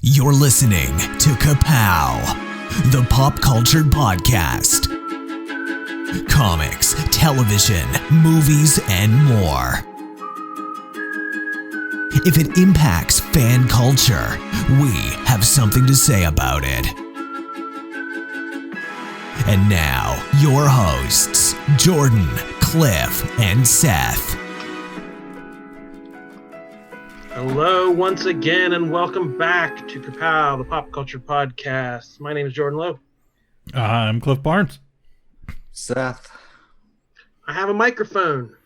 You're listening to Ka-Pow, the pop culture podcast. Comics, television, movies, and more. If it impacts fan culture, we have something to say about it. And now, your hosts, Jordan, Cliff, and Seth. Hello once again, and welcome back to Ka-Pow, the pop culture podcast. My name is Jordan Lowe. I'm Cliff Barnes. Seth. I have a microphone.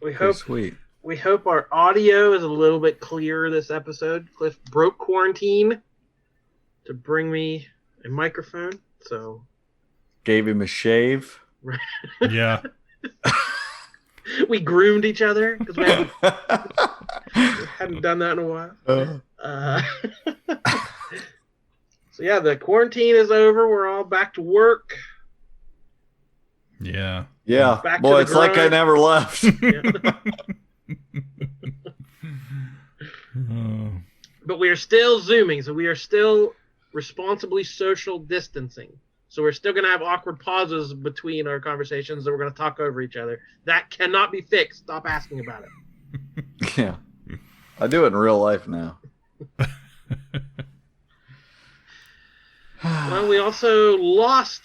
We hope our audio is a little bit clearer this episode. Cliff broke quarantine to bring me a microphone, so gave him a shave. Yeah. We groomed each other because we hadn't done that in a while. So yeah, the quarantine is over. We're all back to work. Yeah. Yeah. Back Boy, to it's like I never left. But we are still Zooming, so we are still responsibly social distancing. So we're still going to have awkward pauses between our conversations that we're going to talk over each other. That cannot be fixed. Stop asking about it. Yeah. I do it in real life now. Well, we also lost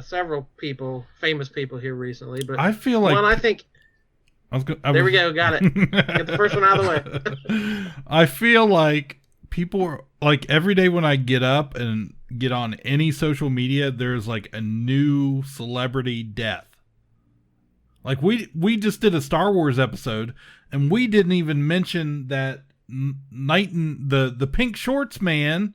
several people, famous people here recently. But I feel like one, I think. There we go. Got it. Get the first one out of the way. I feel like people are like every day when I get up and get on any social media, there's like a new celebrity death. Like we just did a Star Wars episode and we didn't even mention that the pink shorts man,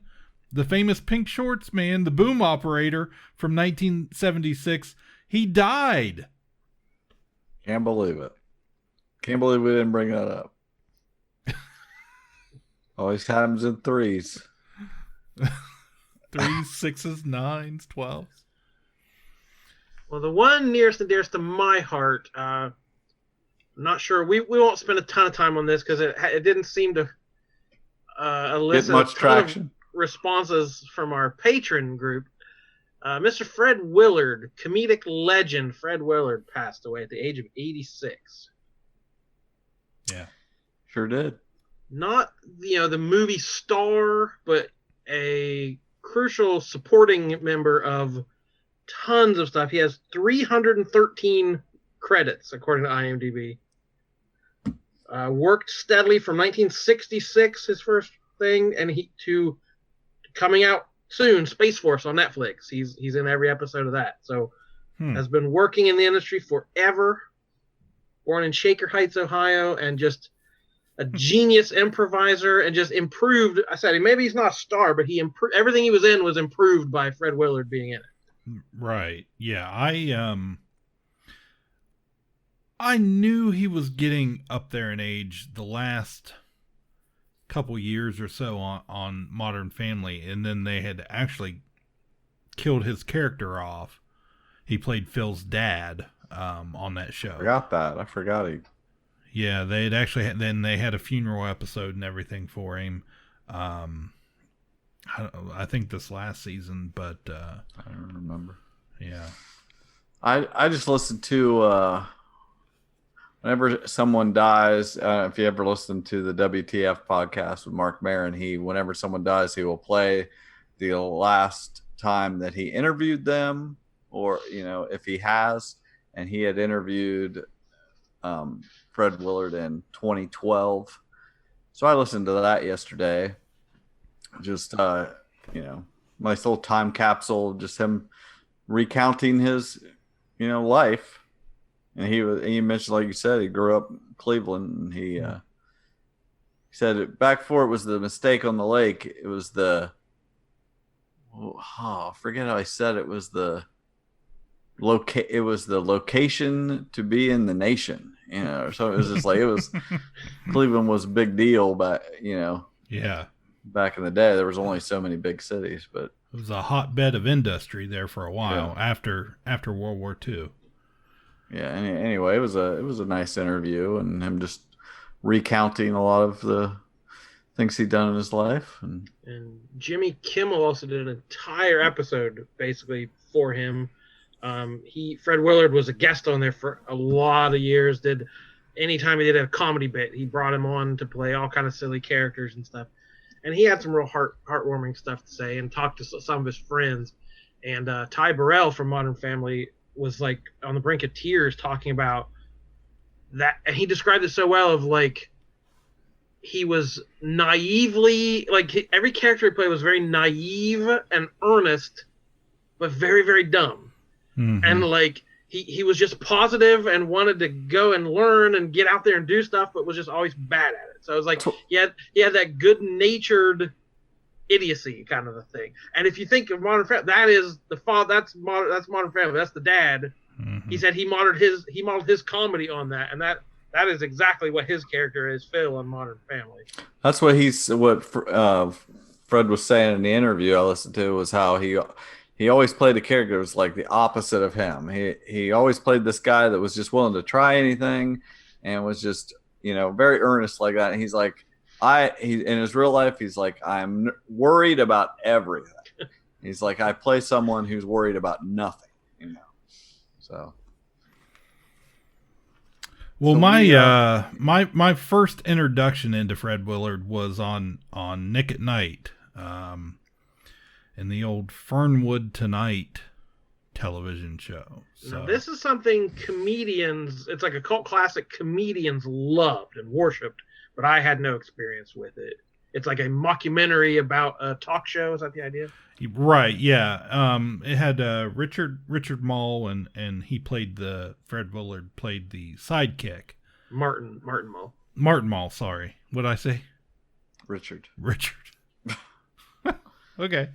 the famous pink shorts man, the boom operator from 1976, he died. Can't believe it. Can't believe we didn't bring that up. Always happens in threes. 3s, 6s, 9s, 12s. Well, the one nearest and dearest to my heart, I'm not sure. We won't spend a ton of time on this because it didn't seem to elicit much traction. Of responses from our patron group. Mr. Fred Willard, comedic legend Fred Willard, passed away at the age of 86. Yeah, sure did. Not the movie star, but a crucial supporting member of tons of stuff. He has 313 credits according to IMDb. Worked steadily from 1966, his first thing, and to coming out soon, Space Force on Netflix. He's in every episode of that. So has been working in the industry forever. Born in Shaker Heights, Ohio, and just a genius improviser, and just improved. I said maybe he's not a star, but he improved. Everything he was in was improved by Fred Willard being in it. Right. Yeah. I knew he was getting up there in age the last couple years or so on Modern Family, and then they had actually killed his character off. He played Phil's dad on that show. I forgot he. Yeah, they had actually then they had a funeral episode and everything for him. I think this last season, but I don't remember. Yeah, I just listened to whenever someone dies. If you ever listen to the WTF podcast with Mark Maron, whenever someone dies, he will play the last time that he interviewed them, or if he has, and he had interviewed Fred Willard in 2012. So I listened to that yesterday. Just nice little time capsule, just him recounting his life. And he mentioned, like you said, he grew up in Cleveland, and he said back before it was the mistake on the lake, it was I forget how I said it was the location to be in the nation, so it was just like, Cleveland was a big deal back, yeah, back in the day. There was only so many big cities, but it was a hotbed of industry there for a while. After World War II. Yeah. Anyway, it was a nice interview, and him just recounting a lot of the things he'd done in his life. And Jimmy Kimmel also did an entire episode basically for him. Fred Willard was a guest on there for a lot of years. Anytime he did a comedy bit, he brought him on to play all kind of silly characters and stuff. And he had some real heartwarming stuff to say and talked to some of his friends. And Ty Burrell from Modern Family was like on the brink of tears talking about that. And he described it so well of like, he was naively, like every character he played was very naive and earnest, but very, very dumb. Mm-hmm. And like, he was just positive and wanted to go and learn and get out there and do stuff, but was just always bad at it. So it was like, he had that good-natured idiocy kind of a thing. And if you think of Modern Family, that is the father. That's Modern Family. That's the dad. Mm-hmm. He said he modeled his comedy on that, and that is exactly what his character is, Phil, on Modern Family. That's what Fred was saying in the interview I listened to, was how he always played a character that was like the opposite of him. He always played this guy that was just willing to try anything and was just, very earnest like that. And he's like, in his real life, he's like, I'm worried about everything. He's like, I play someone who's worried about nothing, so. Well, my first introduction into Fred Willard was on Nick at Night, in the old Fernwood Tonight television show. So now, this is something comedians, it's like a cult classic, comedians loved and worshipped, but I had no experience with it. It's like a mockumentary about a talk show. Is that the idea? Right, yeah. It had Richard Mall, and he played Fred Willard played the sidekick. Martin Mall. Martin Mall, sorry. What'd I say? Richard. Okay.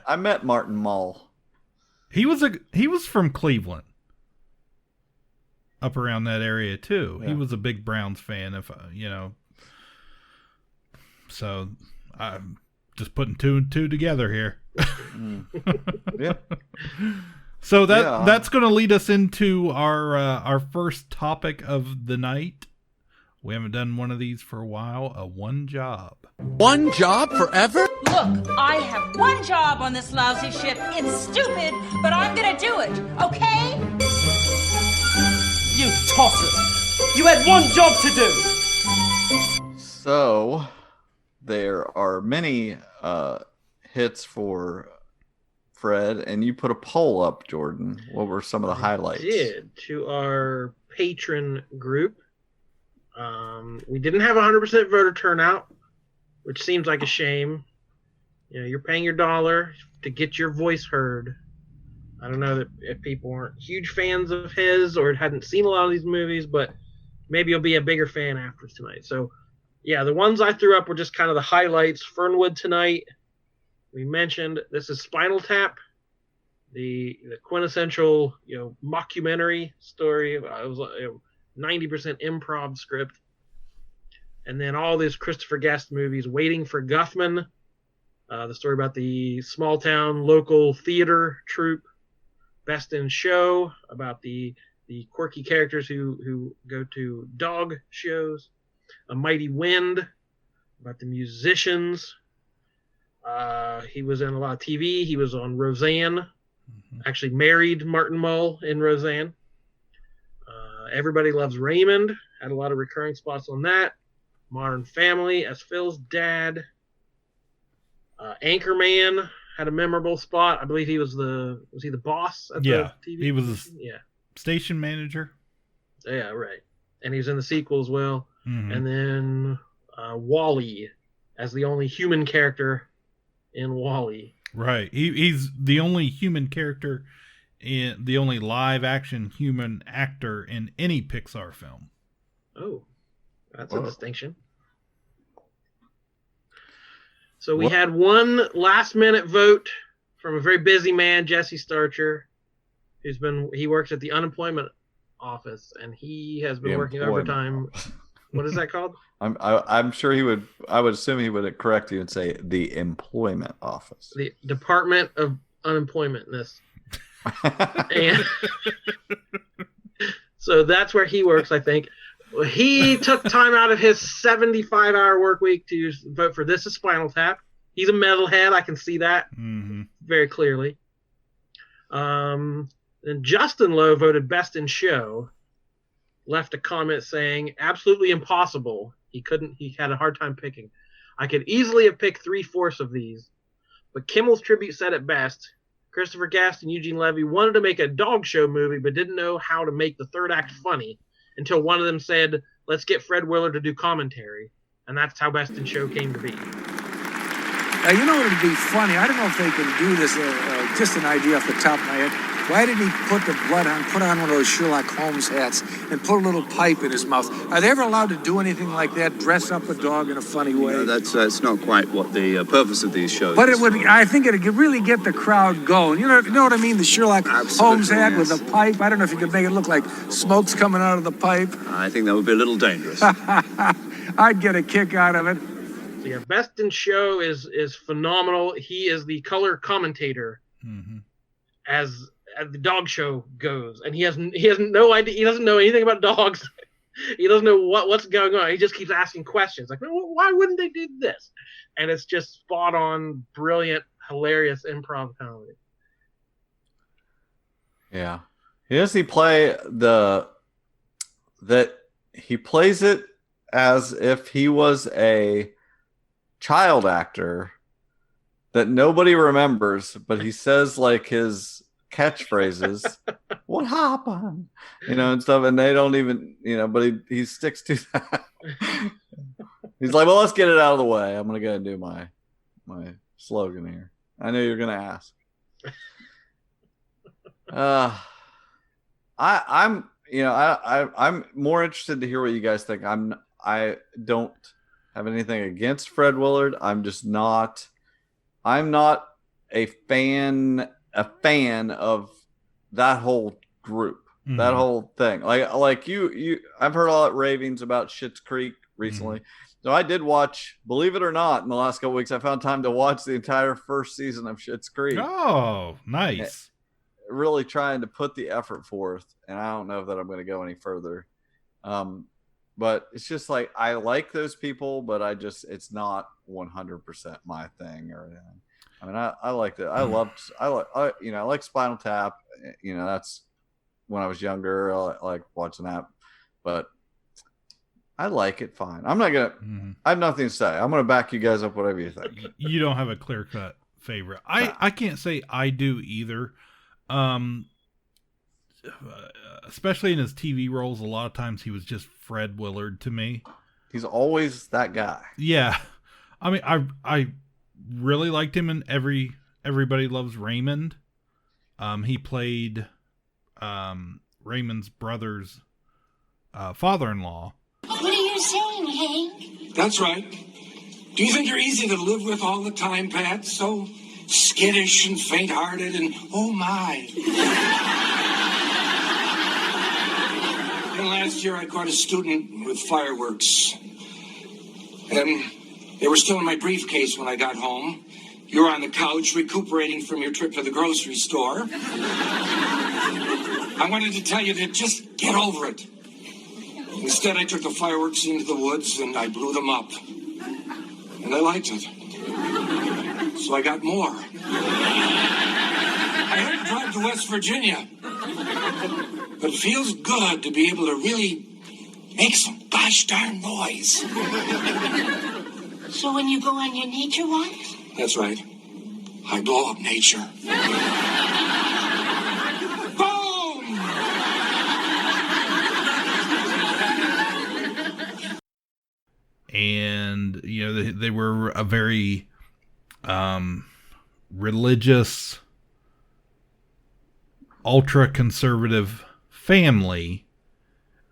I met Martin Mall. He was from Cleveland. Up around that area too. Yeah. He was a big Browns fan, so I'm just putting two and two together here. Yeah. So that's going to lead us into our first topic of the night. We haven't done one of these for a while. A one job. One job forever? Look, I have one job on this lousy ship. It's stupid, but I'm going to do it, okay? You tosser! You had one job to do! So, there are many hits for Fred, and you put a poll up, Jordan. What were some of the highlights? I did, to our patron group. We didn't have 100% voter turnout, which seems like a shame. You're paying your $1 to get your voice heard. I don't know if people weren't huge fans of his or hadn't seen a lot of these movies, but maybe you'll be a bigger fan after tonight. So, yeah, the ones I threw up were just kind of the highlights. Fernwood Tonight, we mentioned. This is Spinal Tap, the quintessential mockumentary story. It was 90% improv script. And then all these Christopher Guest movies, Waiting for Guffman, the story about the small town local theater troupe, Best in Show, about the quirky characters who go to dog shows, A Mighty Wind, about the musicians. He was in a lot of TV. He was on Roseanne, actually married Martin Mull in Roseanne. Everybody Loves Raymond, had a lot of recurring spots on that. Modern Family as Phil's dad. Anchorman had a memorable spot. I believe he was the boss at the TV? He was station manager. Yeah, right. And he was in the sequel as well. Mm-hmm. And then Wall-E as the only human character in Wall-E. Right. He's the only human character, the only live action human actor in any Pixar film. Oh, that's a distinction. So we had one last minute vote from a very busy man, Jesse Starcher, he works at the unemployment office, and he has been working overtime. What is that called? I'm sure I would assume he would correct you and say the employment office. The Department of Unemploymentness. And so that's where he works, I think. Well, he took time out of his 75-hour work week to vote for This Is Spinal Tap. He's a metalhead. I can see that very clearly. And Justin Lowe voted Best in Show. Left a comment saying, absolutely impossible. He had a hard time picking. I could easily have picked 3/4 of these. But Kimmel's tribute said it best. Christopher Guest and Eugene Levy wanted to make a dog show movie, but didn't know how to make the third act funny until one of them said, let's get Fred Willard to do commentary. And that's how Best in Show came to be. You know what would be funny? I don't know if they can do this, just an idea off the top of my head. Why did he put on one of those Sherlock Holmes hats and put a little pipe in his mouth? Are they ever allowed to do anything like that, dress up a dog in a funny way? No, that's not quite what the purpose of these shows but is. It would. I think it could really get the crowd going. You know what I mean? The Sherlock Holmes hat with a pipe. I don't know if you could make it look like smoke's coming out of the pipe. I think that would be a little dangerous. I'd get a kick out of it. So yeah, Best in Show is phenomenal. He is the color commentator as the dog show goes, and he has no idea. He doesn't know anything about dogs. He doesn't know what's going on. He just keeps asking questions like, well, why wouldn't they do this? And it's just spot on, brilliant, hilarious improv comedy. Yeah, he plays it as if he was a child actor that nobody remembers, but he says like his catchphrases, what happened, and stuff, and they don't even, but he sticks to that. He's like, well, let's get it out of the way. I'm gonna go and do my slogan here. I know you're gonna ask. I'm more interested to hear what you guys think. I don't have anything against Fred Willard. I'm not a fan of that whole group, that whole thing. Like you I've heard all that ravings about Schitt's Creek recently. So I did watch, believe it or not, in the last couple weeks, I found time to watch the entire first season of Schitt's Creek. Oh, nice. Really trying to put the effort forth, and I don't know that I'm going to go any further. But it's just like, I like those people, but it's not 100% my thing or anything. I mean, I liked it. I like Spinal Tap. That's when I was younger. I like watching that, but I like it fine. I'm not going to, I have nothing to say. I'm going to back you guys up, whatever you think. You don't have a clear cut favorite. I can't say I do either. Especially in his TV roles, a lot of times he was just Fred Willard to me. He's always that guy. Yeah. I mean, I really liked him in Everybody Loves Raymond. He played Raymond's brother's father-in-law. What are you saying, Hank? That's right. Do you think you're easy to live with all the time, Pat? So skittish and faint-hearted and oh my. And last year I caught a student with fireworks. And they were still in my briefcase when I got home. You were on the couch recuperating from your trip to the grocery store. I wanted to tell you to just get over it. Instead, I took the fireworks into the woods and I blew them up. And I liked it. So I got more. I had to drive to West Virginia. But it feels good to be able to really make some gosh darn noise. So when you go on your nature walks? That's right. I blow up nature. And they were a very religious, ultra conservative family,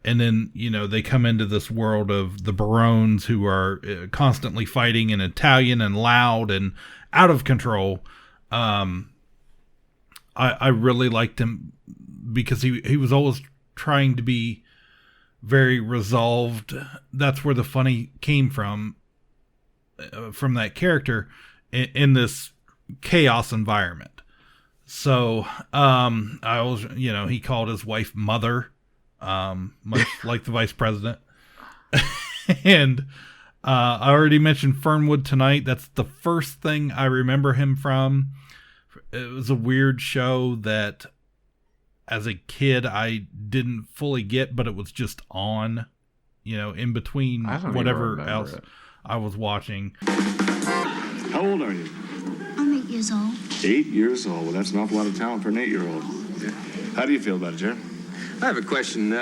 and then they come into this world of the Barones, who are constantly fighting in Italian and loud and out of control. I really liked him because he was always trying to be very resolved. That's where the funny came from that character in this chaos environment. So I was, he called his wife Mother, much like the vice president. And I already mentioned Fernwood Tonight. That's the first thing I remember him from. It was a weird show that as a kid I didn't fully get, but it was just on, in between whatever else I was watching. How old are you? I'm 8 years old. 8 years old. Well, that's an awful lot of talent for an 8-year-old. Yeah. How do you feel about it, Jared? I have a question.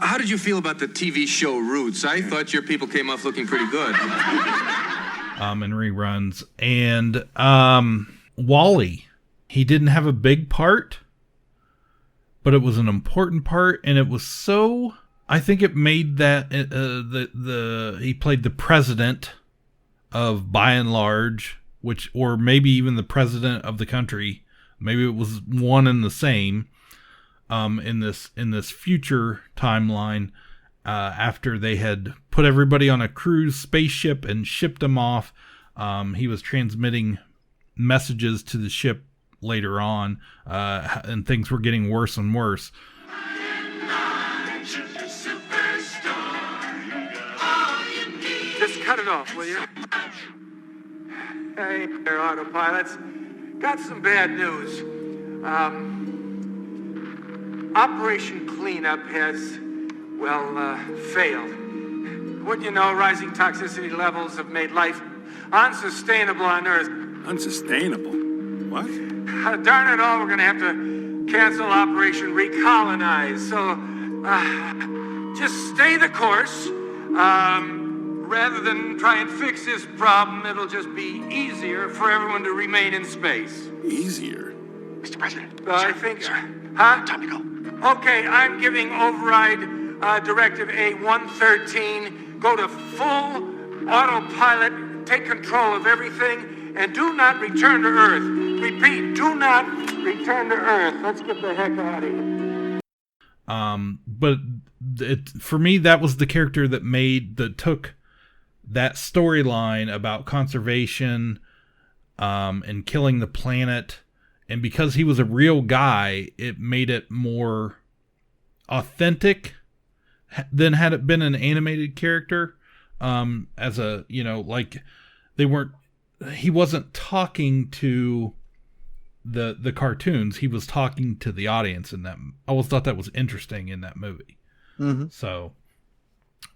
How did you feel about the TV show Roots? I thought your people came off looking pretty good. In reruns. And Wally, he didn't have a big part, but it was an important part, and it was so... I think it made that he played the president of By and Large, or maybe even the president of the country. Maybe it was one and the same. In this future timeline, after they had put everybody on a cruise spaceship and shipped them off, he was transmitting messages to the ship later on, and things were getting worse and worse. Just cut it off, will you? Hey there, autopilots. Got some bad news. Operation Cleanup has, failed. Wouldn't you know, rising toxicity levels have made life unsustainable on Earth. Unsustainable? What? Darn it all, we're going to have to cancel Operation Recolonize. So, just stay the course. Rather than try and fix this problem, it'll just be easier for everyone to remain in space. Easier? Mr. President. I think... Huh? Time to go. Okay, I'm giving override Directive A-113. Go to full autopilot, take control of everything, and do not return to Earth. Repeat, do not return to Earth. Let's get the heck out of here. But for me, that was the character that took that storyline about conservation and killing the planet. And because he was a real guy, it made it more authentic than had it been an animated character. He wasn't talking to the cartoons. He was talking to the audience in that. I always thought that was interesting in that movie. Mm-hmm. So,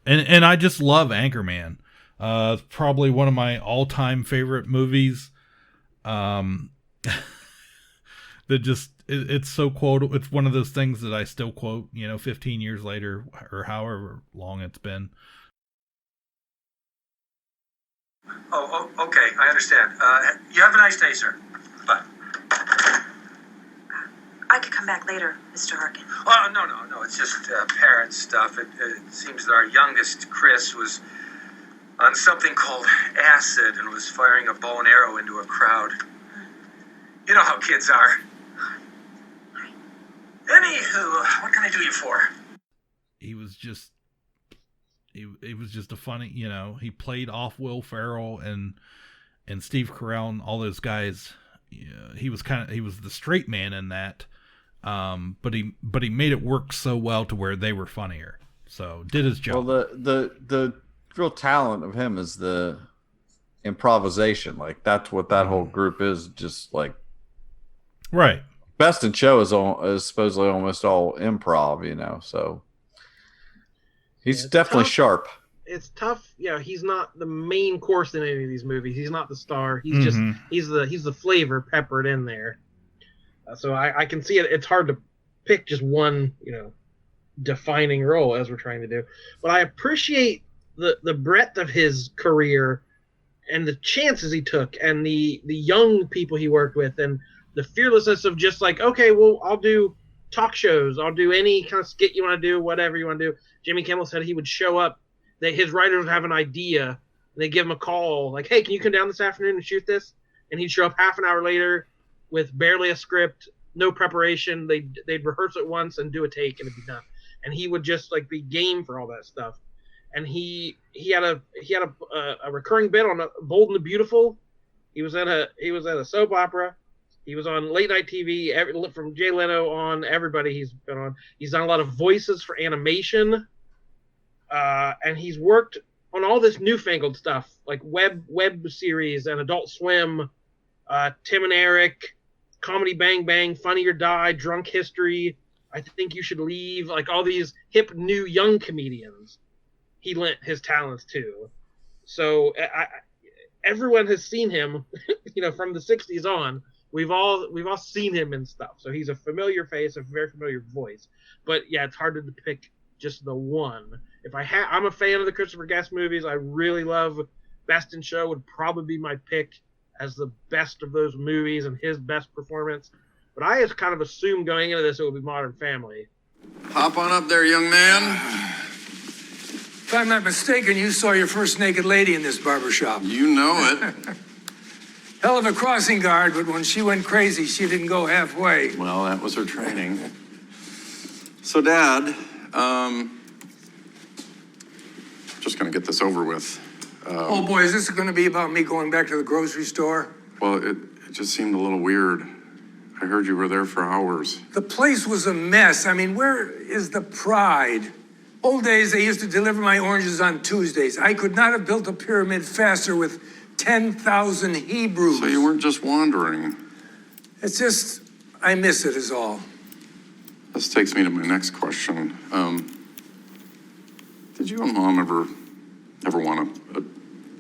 and I just love Anchorman. It's probably one of my all-time favorite movies. It's so quotable. It's one of those things that I still quote, 15 years later or however long it's been. Oh, okay. I understand. You have a nice day, sir. Bye. I could come back later, Mr. Harkin. Oh, no. It's just parent stuff. It seems that our youngest, Chris, was on something called acid and was firing a bow and arrow into a crowd. You know how kids are. Anywho, what can I do you for? He was just a funny, he played off Will Ferrell and Steve Carell and all those guys. Yeah, he was the straight man in that. But he made it work so well to where they were funnier. So did his job. Well, the real talent of him is the improvisation. Like that's what that whole group is. Just like, right. Best in Show is supposedly almost all improv, so he's definitely tough. Sharp. It's tough. Yeah, he's not the main course in any of these movies. He's not the star. He's just he's the flavor peppered in there. So I can see it. It's hard to pick just one, defining role as we're trying to do. But I appreciate the breadth of his career and the chances he took and the young people he worked with and the fearlessness of just like, okay, well, I'll do talk shows. I'll do any kind of skit you want to do, whatever you want to do. Jimmy Kimmel said he would show up. His writers would have an idea. And they give him a call, like, hey, can you come down this afternoon and shoot this? And he'd show up half an hour later with barely a script, no preparation. They'd rehearse it once and do a take and it'd be done. And he would just like be game for all that stuff. And he had a recurring bit on Bold and the Beautiful. He was at a soap opera. He was on late night TV, from Jay Leno on everybody he's been on. He's done a lot of voices for animation. and he's worked on all this newfangled stuff like web series and Adult Swim, Tim and Eric, Comedy Bang Bang, Funny or Die, Drunk History, I Think You Should Leave, like all these hip new young comedians he lent his talents to. So everyone has seen him, from the 60s on. We've all seen him in stuff. So he's a familiar face, a very familiar voice. But yeah, it's hard to pick just the one. I'm a fan of the Christopher Guest movies. I really love Best in Show would probably be my pick as the best of those movies and his best performance. But I just kind of assumed going into this it would be Modern Family. Hop on up there, young man. If I'm not mistaken, you saw your first naked lady in this barbershop. You know it. Hell of a crossing guard, but when she went crazy, she didn't go halfway. Well, that was her training. So, Dad, just gonna get this over with. Oh boy, is this going to be about me going back to the grocery store? Well, it just seemed a little weird. I heard you were there for hours. The place was a mess. I mean, where is the pride? Old days, they used to deliver my oranges on Tuesdays. I could not have built a pyramid faster with 10,000 Hebrews. So you weren't just wandering. It's just, I miss it is all. This takes me to my next question. Did you and Mom ever want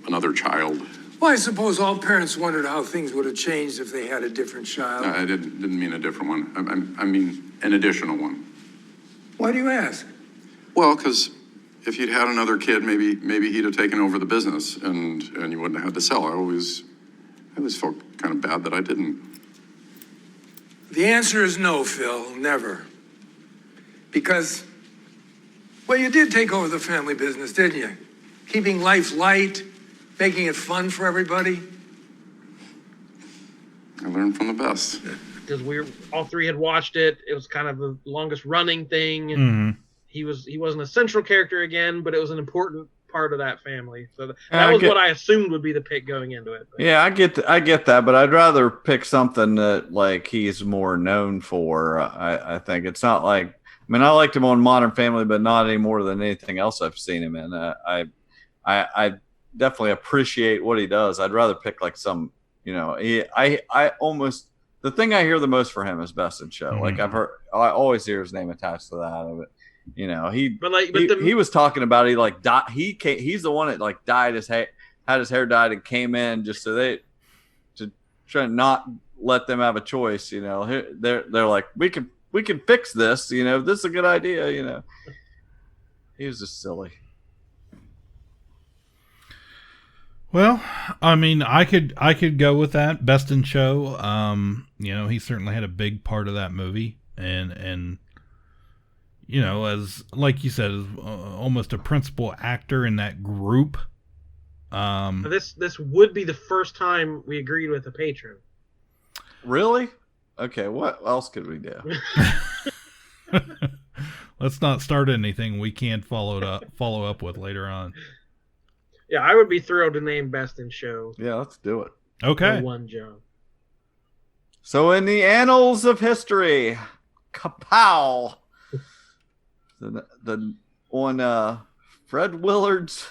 another child? Well, I suppose all parents wondered how things would have changed if they had a different child. I didn't mean a different one. I mean an additional one. Why do you ask? Well, because if you'd had another kid, maybe he'd have taken over the business and you wouldn't have had to sell. I always felt kind of bad that I didn't. The answer is no, Phil, never. Because, well, you did take over the family business, didn't you? Keeping life light, making it fun for everybody. I learned from the best. Because all three had watched it. It was kind of the longest running thing. Mm-hmm. He wasn't a central character again, but it was an important part of that family. So that was what I assumed would be the pick going into it. But. Yeah, I get that, but I'd rather pick something that like he's more known for. I think it's not like, I mean, I liked him on Modern Family, but not any more than anything else I've seen him in. I definitely appreciate what he does. I'd rather pick like some, I almost, the thing I hear the most for him is Best in Show. Mm-hmm. Like I always hear his name attached to that. He was talking about he's the one that like dyed his hair, had his hair dyed, and came in just to try to not let them have a choice. They're like, we can fix this. This is a good idea. He was just silly. Well, I mean, I could go with that. Best in Show. He certainly had a big part of that movie, and as like you said, is almost a principal actor in that group. This would be the first time we agreed with a patron. Really? Okay. What else could we do? Let's not start anything we can't follow up with later on. Yeah, I would be thrilled to name Best in Show. Yeah, let's do it. Okay. One Joe. So in the annals of history, Ka-Pow, on Fred Willard's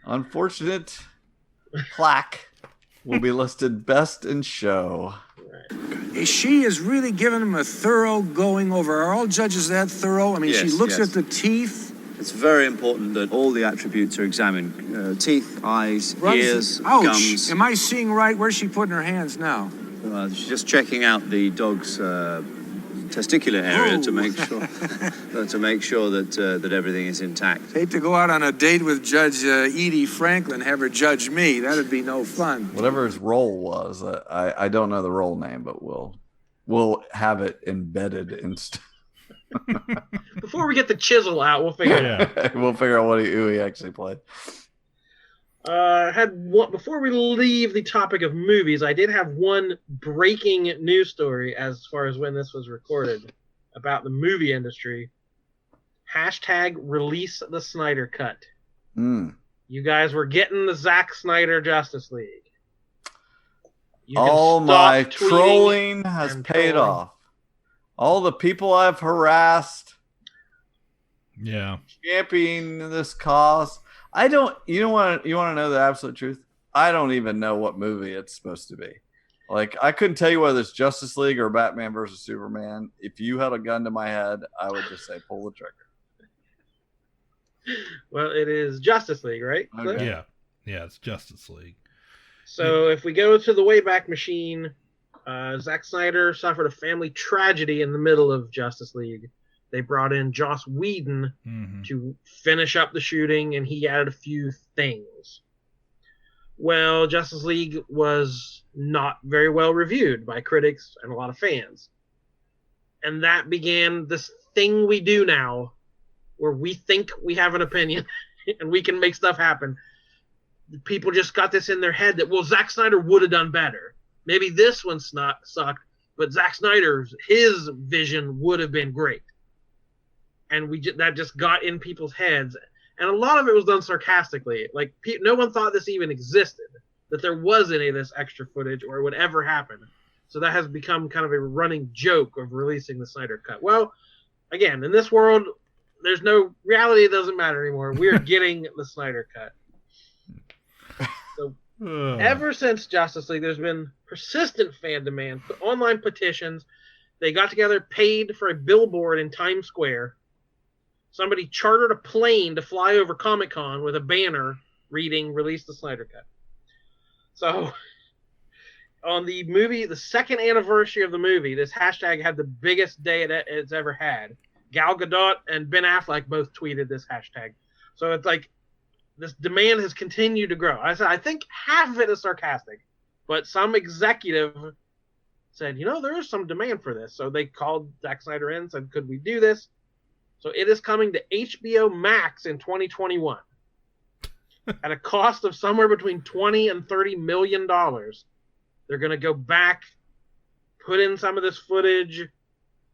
unfortunate plaque will be listed Best in Show. She is really giving him a thorough going over. Are all judges that thorough? I mean, Yes, she looks yes. at the teeth. It's very important that all the attributes are examined. Teeth, eyes, Runs ears, ouch. gums. Am I seeing right? Where's she putting her hands now? She's just checking out the dog's testicular area to make sure that everything is intact. Hate to go out on a date with Judge Edie Franklin, have her judge me. That'd be no fun. Whatever his role was, I don't know the role name, but we'll have it embedded in. Before we get the chisel out, we'll figure it out. We'll figure out who he actually played. Before we leave the topic of movies, I did have one breaking news story as far as when this was recorded about the movie industry. # release the Snyder Cut. You guys were getting the Zack Snyder Justice League. All my trolling has paid off. All the people I've harassed. championing this cause. I don't. You want to know the absolute truth? I don't even know what movie it's supposed to be. Like, I couldn't tell you whether it's Justice League or Batman versus Superman. If you had a gun to my head, I would just say pull the trigger. Well, it is Justice League, right? Okay. Yeah, it's Justice League. So if we go to the Wayback Machine, Zack Snyder suffered a family tragedy in the middle of Justice League. They brought in Joss Whedon to finish up the shooting, and he added a few things. Well, Justice League was not very well reviewed by critics and a lot of fans. And that began this thing we do now, where we think we have an opinion and we can make stuff happen. People just got this in their head that, well, Zack Snyder would have done better. Maybe this one sucked, but Zack Snyder's, his vision would have been great. And that just got in people's heads. And a lot of it was done sarcastically. Like, no one thought this even existed, that there was any of this extra footage or it would ever happen. So that has become kind of a running joke of releasing the Snyder Cut. Well, again, in this world, there's no reality. It doesn't matter anymore. We're getting the Snyder Cut. So ever since Justice League, there's been persistent fan demand, online petitions. They got together, paid for a billboard in Times Square. Somebody chartered a plane to fly over Comic-Con with a banner reading, "Release the Snyder Cut." So on the movie, the second anniversary of the movie, this hashtag had the biggest day it's ever had. Gal Gadot and Ben Affleck both tweeted this hashtag. So it's like this demand has continued to grow. I think half of it is sarcastic, but some executive said, there is some demand for this. So they called Zack Snyder in and said, could we do this? So it is coming to HBO Max in 2021 at a cost of somewhere between $20 and $30 million. They're going to go back, put in some of this footage.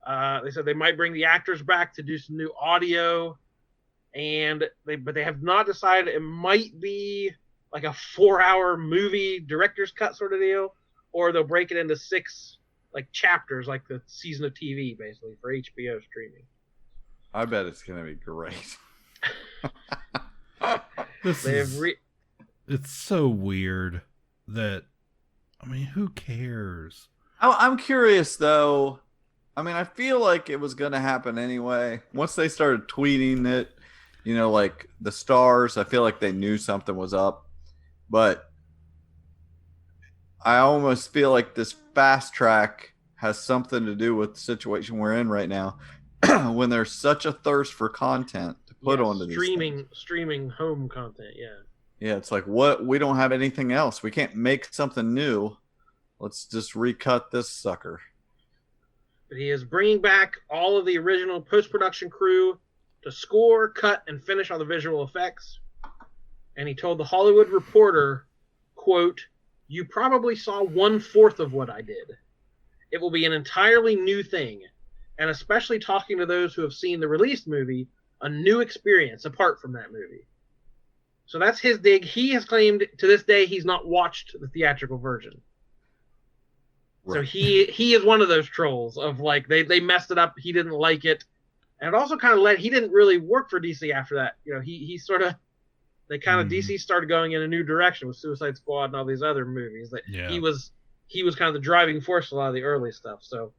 They said they might bring the actors back to do some new audio, but they have not decided. It might be like a 4-hour movie director's cut sort of deal, or they'll break it into 6 like chapters, like the season of TV, basically for HBO streaming. I bet it's going to be great. It's so weird that, who cares? I'm curious, though. I feel like it was going to happen anyway. Once they started tweeting it, like the stars, I feel like they knew something was up. But I almost feel like this fast track has something to do with the situation we're in right now. When there's such a thirst for content to put onto these streaming home content, yeah, it's like, what, we don't have anything else, we can't make something new, let's just recut this sucker. But he is bringing back all of the original post-production crew to score, cut, and finish all the visual effects. And he told the Hollywood Reporter, quote, "You probably saw 1/4 of what I did. It will be an entirely new thing. And especially talking to those who have seen the released movie, a new experience apart from that movie." So that's his dig. He has claimed to this day he's not watched the theatrical version. Right. So he is one of those trolls of like, they messed it up, he didn't like it. And it also kind of he didn't really work for DC after that. He sort of, DC started going in a new direction with Suicide Squad and all these other movies. He was kind of the driving force of a lot of the early stuff. So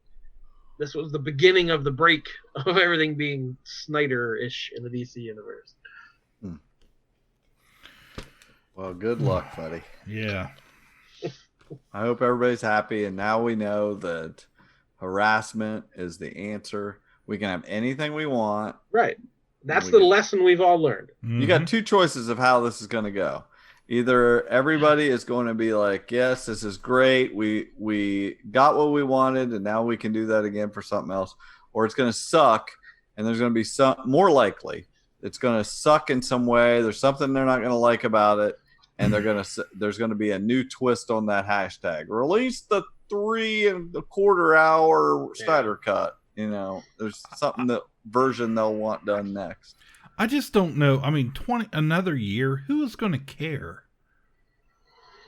this was the beginning of the break of everything being Snyder-ish in the DC universe. Well, good luck, buddy. Yeah. I hope everybody's happy, and now we know that harassment is the answer. We can have anything we want. Right. That's the lesson we've all learned. You got 2 choices of how this is going to go. Either everybody is going to be like, yes, this is great. We got what we wanted, and now we can do that again for something else. Or it's going to suck, and there's going to be some, more likely, it's going to suck in some way. There's something they're not going to like about it, and there's going to be a new twist on that hashtag. Release the 3.25 hour Snyder Cut. There's something version they'll want done next. I just don't know. Another year, who is going to care?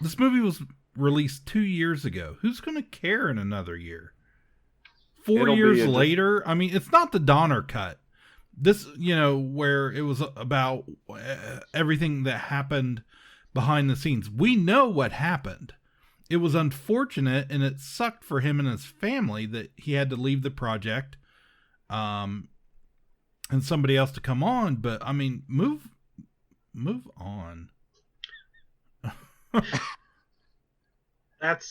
This movie was released 2 years ago. Who's going to care in another year? 4 years later? It's not the Donner Cut. this, where it was about everything that happened behind the scenes. We know what happened. It was unfortunate, and it sucked for him and his family that he had to leave the project, and somebody else to come on. But I mean, move on. That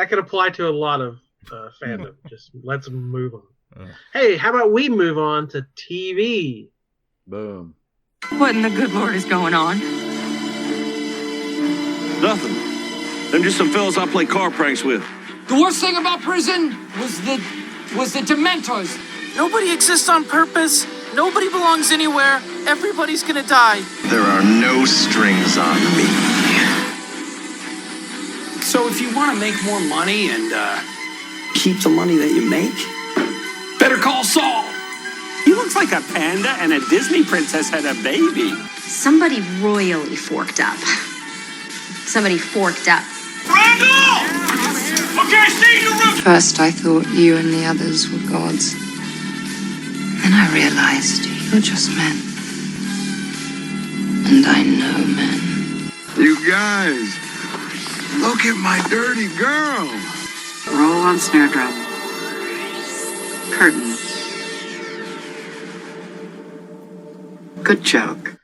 could apply to a lot of fandom. Just let's move on. Hey, how about we move on to TV? Boom. What in the good Lord is going on? Nothing. Them just some fellas I play car pranks with. The worst thing about prison was the Dementors. Nobody exists on purpose. Nobody belongs anywhere. Everybody's gonna die. There are no strings on me. So if you want to make more money and Keep the money that you make. better call Saul. He looks like a panda and a Disney princess had a baby. Somebody royally forked up. Somebody forked up. Randall! Okay, stay in the room! First, I thought you and the others were gods. Then I realized you're just men. And I know men. You guys, look at my dirty girl. Roll on snare drum. Curtain. Good joke.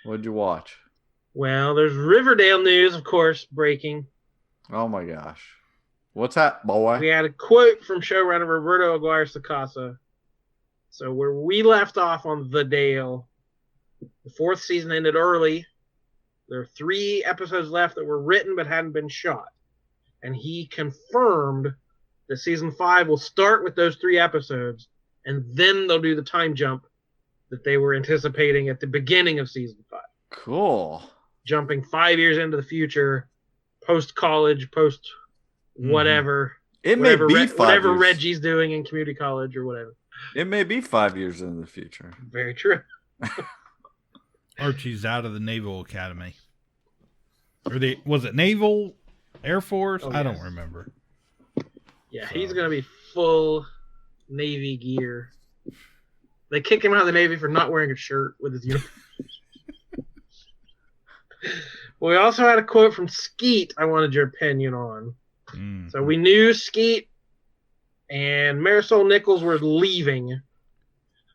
What'd you watch? Well, there's Riverdale news, of course, breaking. Oh my gosh. What's that, boy? We had a quote from showrunner Roberto Aguirre Sacasa. So where we left off on The Dale, the 4th season ended early. There are 3 episodes left that were written but hadn't been shot. And he confirmed that season 5 will start with those 3 episodes, and then they'll do the time jump that they were anticipating at the beginning of season 5. Cool. Jumping 5 years into the future, post-college, post-whatever. It may be 5 whatever years. Reggie's doing in community college or whatever. It may be 5 years in the future. Very true. Archie's out of the Naval Academy. Was it Naval Air Force? Oh, I don't yes. remember. Yeah, he's going to be full Navy gear. They kick him out of the Navy for not wearing a shirt with his uniform. We also had a quote from Skeet I wanted your opinion on. So we knew Skeet and Marisol Nichols were leaving,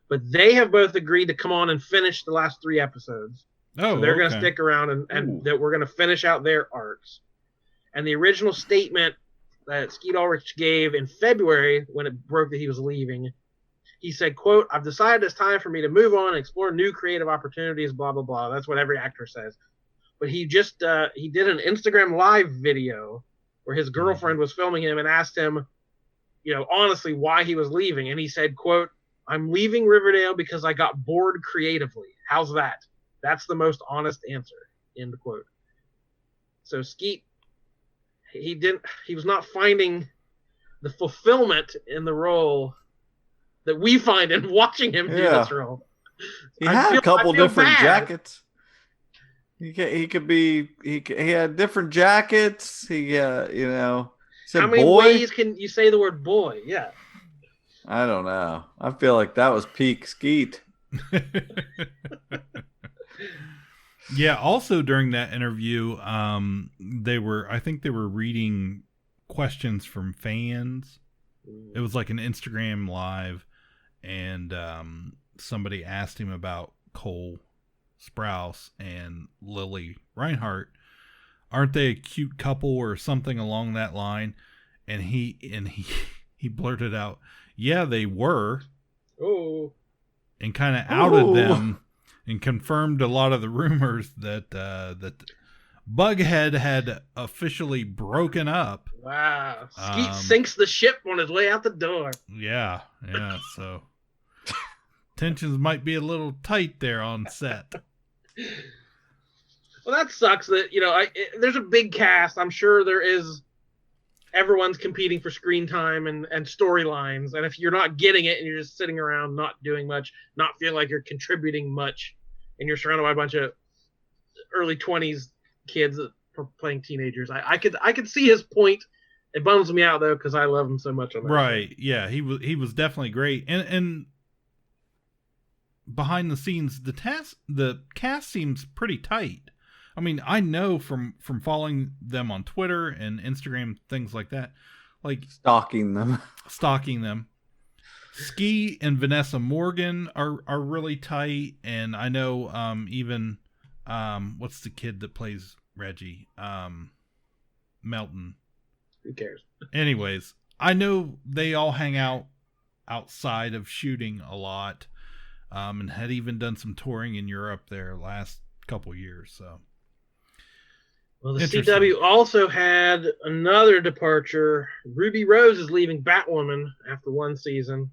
but they have both agreed to come on and finish the last 3 episodes. Oh, so they're going okay. to stick around and that we're going to finish out their arcs. And the original statement that Skeet Ulrich gave in February when it broke that he was leaving, he said, quote, "I've decided it's time for me to move on and explore new creative opportunities, blah, blah, blah." That's what every actor says. But he just, he did an Instagram live video where his girlfriend was filming him and asked him, honestly, why he was leaving. And he said, quote, "I'm leaving Riverdale because I got bored creatively. How's that? That's the most honest answer," end quote. So Skeet, he was not finding the fulfillment in the role that we find in watching him do this role. He had a couple different jackets. He had different jackets. He said How many boy? ways can you say the word boy? Yeah. I don't know. I feel like that was peak Skeet. Yeah. Also during that interview, I think they were reading questions from fans. It was like an Instagram live, and somebody asked him about Cole Sprouse and Lily Reinhart. Aren't they a cute couple or something along that line? And he blurted out, "Yeah, they were." Oh. And kind of outed them and confirmed a lot of the rumors that Bughead had officially broken up. Wow. Skeet sinks the ship on his way out the door. Yeah. So tensions might be a little tight there on set. Well, that sucks that, there's a big cast. I'm sure everyone's competing for screen time and storylines. And if you're not getting it and you're just sitting around not doing much, not feeling like you're contributing much, and you're surrounded by a bunch of early 20s kids that are playing teenagers, I could see his point. It bums me out though because I love him so much on that. Right? Yeah, he was definitely great, and behind the scenes, the cast seems pretty tight. I mean, I know from following them on Twitter and Instagram, things like that, like stalking them. Ski and Vanessa Morgan are really tight, and I know even what's the kid that plays Reggie? Melton. Who cares? Anyways, I know they all hang out outside of shooting a lot, and had even done some touring in Europe their last couple years. So, well, the CW also had another departure. Ruby Rose is leaving Batwoman after one season.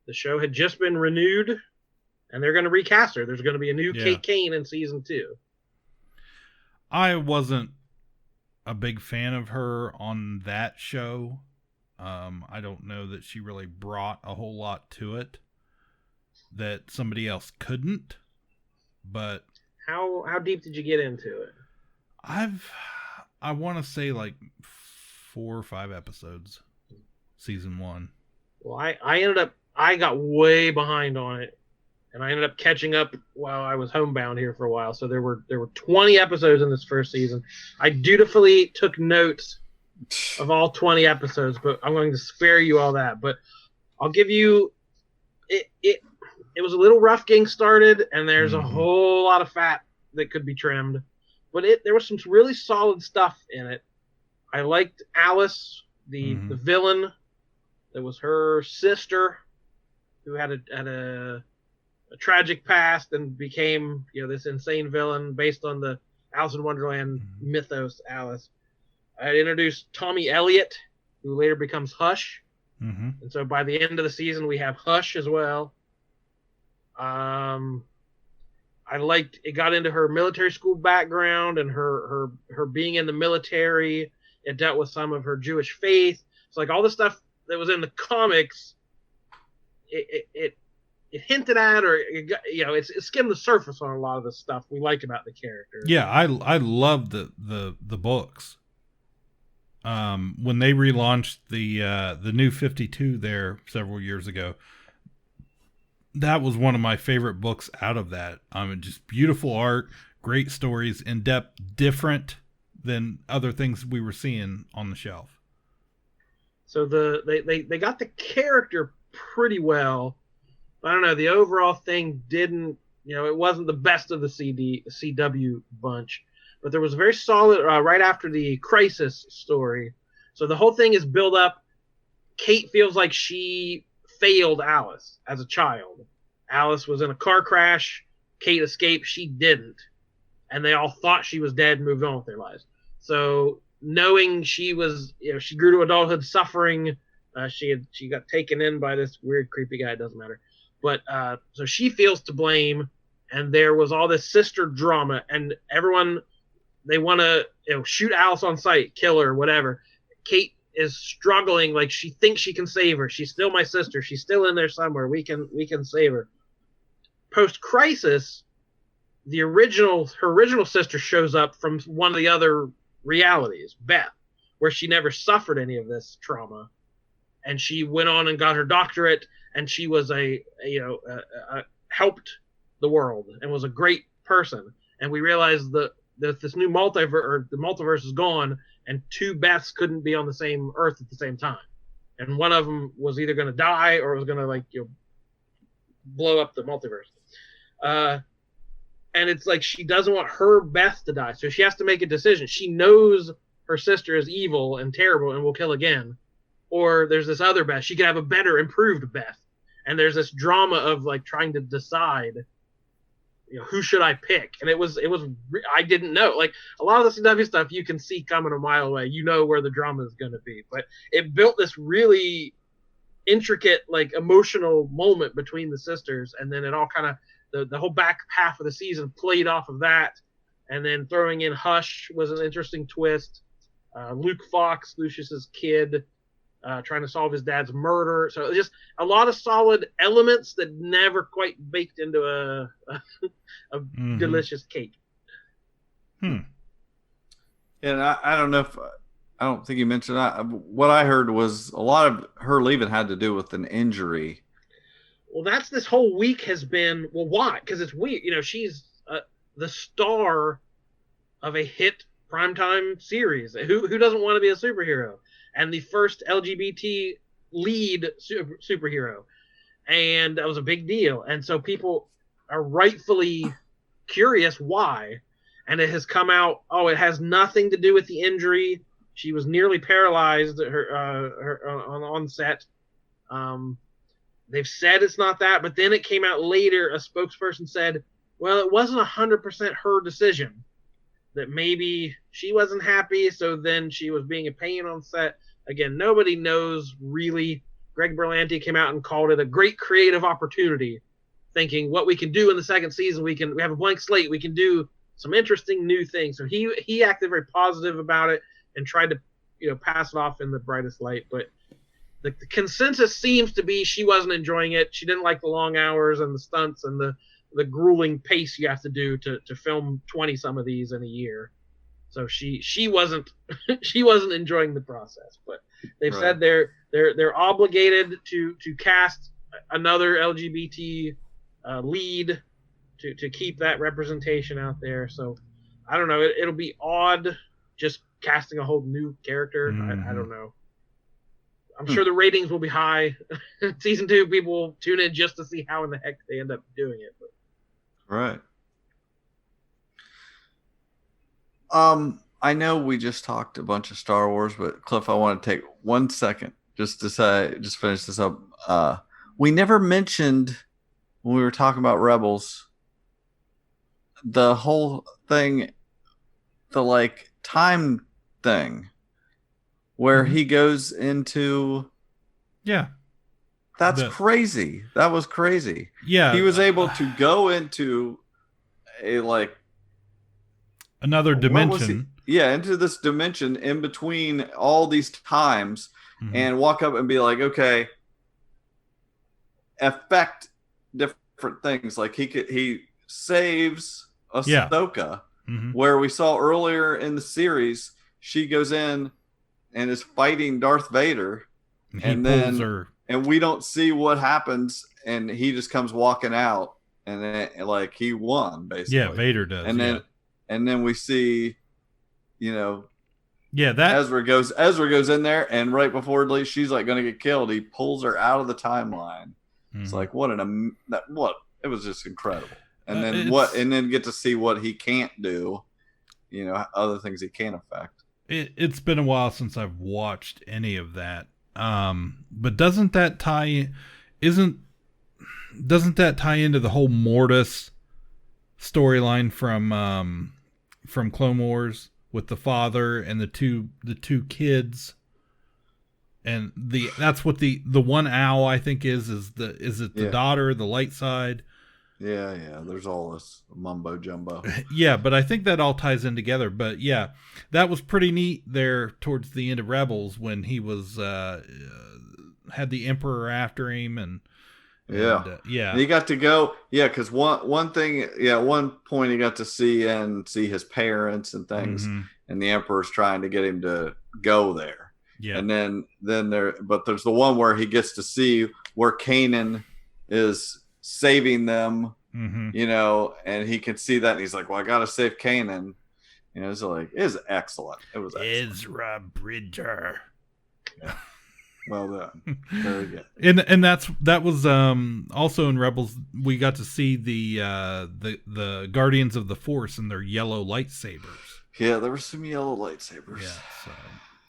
The show had just been renewed, and they're going to recast her. There's going to be a new Kate Kane in season 2. I wasn't a big fan of her on that show. I don't know that she really brought a whole lot to it that somebody else couldn't. But how deep did you get into it? I want to say like 4 or 5 episodes, season 1. Well, I got way behind on it, and I ended up catching up while I was homebound here for a while. So there were 20 episodes in this first season. I dutifully took notes of all 20 episodes, but I'm going to spare you all that. But I'll give you it was a little rough getting started, and there's a whole lot of fat that could be trimmed. But there was some really solid stuff in it. I liked Alice, the villain. That was her sister, who had a tragic past and became this insane villain based on the Alice in Wonderland mythos. Alice. I introduced Tommy Elliott, who later becomes Hush, and so by the end of the season we have Hush as well. I liked it. Got into her military school background and her being in the military. It dealt with some of her Jewish faith. It's like all the stuff that was in the comics. It hinted at, or it skimmed the surface on a lot of the stuff we like about the character. Yeah, I love the books. When they relaunched the New 52 there several years ago, that was one of my favorite books out of that. Just beautiful art, great stories, in depth, different than other things we were seeing on the shelf. So they got the character pretty well. I don't know, the overall thing didn't, it wasn't the best of the CW bunch, but there was a very solid right after the Crisis story. So the whole thing is built up. Kate feels like she failed Alice as a child. Alice was in a car crash. Kate escaped. She didn't. And they all thought she was dead and moved on with their lives. So knowing she was, she grew to adulthood suffering. She got taken in by this weird, creepy guy. It doesn't matter. But so she feels to blame, and there was all this sister drama, and everyone, they want to shoot Alice on sight, kill her, whatever. Kate is struggling, like she thinks she can save her. She's still my sister. She's still in there somewhere. We can save her. Post Crisis, her original sister shows up from one of the other realities, Beth, where she never suffered any of this trauma, and she went on and got her doctorate, and she was helped the world and was a great person. And we realized that this new the multiverse is gone, and 2 Beths couldn't be on the same Earth at the same time, and one of them was either going to die or was going to blow up the multiverse. And it's like she doesn't want her Beth to die, so she has to make a decision. She knows her sister is evil and terrible and will kill again, or there's this other Beth. She could have a better, improved Beth. And there's this drama of trying to decide, who should I pick? And it was I didn't know. Like a lot of the CW stuff you can see coming a mile away. Where the drama is going to be. But it built this really intricate, emotional moment between the sisters, and then it all kind of the whole back half of the season played off of that, and then throwing in Hush was an interesting twist. Luke Fox, Lucius's kid, trying to solve his dad's murder. So just a lot of solid elements that never quite baked into a delicious cake. And I don't know if I don't think you mentioned that. What I heard was a lot of her leaving had to do with an injury. Well, that's this whole week has been, well, why? Because it's weird. You know, she's the star of a hit primetime series. Who doesn't want to be a superhero? And the first LGBT lead superhero. And that was a big deal. And so people are rightfully curious why. And it has come out, it has nothing to do with the injury. She was nearly paralyzed on set. They've said it's not that, but then it came out later. A spokesperson said, well, it wasn't 100% her decision, that maybe she wasn't happy, so then she was being a pain on set. Again, nobody knows really. Greg Berlanti came out and called it a great creative opportunity, thinking what we can do in the second season, we have a blank slate, we can do some interesting new things. So he acted very positive about it and tried to pass it off in the brightest light. But the consensus seems to be she wasn't enjoying it. She didn't like the long hours and the stunts and the grueling pace you have to do to film 20 some of these in a year. So she wasn't she wasn't enjoying the process. But they've said they're obligated to cast another LGBT lead to keep that representation out there. So I don't know. It'll be odd just casting a whole new character. I don't know. I'm sure the ratings will be high. Season 2, people will tune in just to see how in the heck they end up doing it. But. Right. I know we just talked a bunch of Star Wars, but Cliff, I want to take 1 second just to finish this up. We never mentioned when we were talking about Rebels, the whole thing, the time thing where he goes into. Yeah. That's crazy. That was crazy. Yeah. He was able to go into a another dimension. Into this dimension in between all these times and walk up and be like, okay, affect different things. Like he saves Ahsoka, where we saw earlier in the series, she goes in and is fighting Darth Vader, and we don't see what happens, and he just comes walking out, and then he won basically. Yeah, Vader does. And then we see, that Ezra goes in there, and right before she's going to get killed, he pulls her out of the timeline. It's like it was just incredible. And then get to see what he can't do, other things he can't affect. It's been a while since I've watched any of that. But doesn't that tie into the whole Mortis storyline from Clone Wars with the father and the two kids? And that's what the one owl I think is it the daughter, the light side? Yeah. There's all this mumbo jumbo. Yeah, but I think that all ties in together. But yeah, that was pretty neat there towards the end of Rebels when he was had the Emperor after him and he got to go. Yeah, because one point he got to see his parents and things, and the Emperor's trying to get him to go there. Yeah, and then there's the one where he gets to see where Kanan is saving them, and he can see that, and he's like, well, I gotta save Kanan. It's it was excellent. It was excellent. Ezra Bridger. Yeah. Well done. Very good. And that was also in Rebels. We got to see the Guardians of the Force and their yellow lightsabers. Yeah, there were some yellow lightsabers. Yeah. So,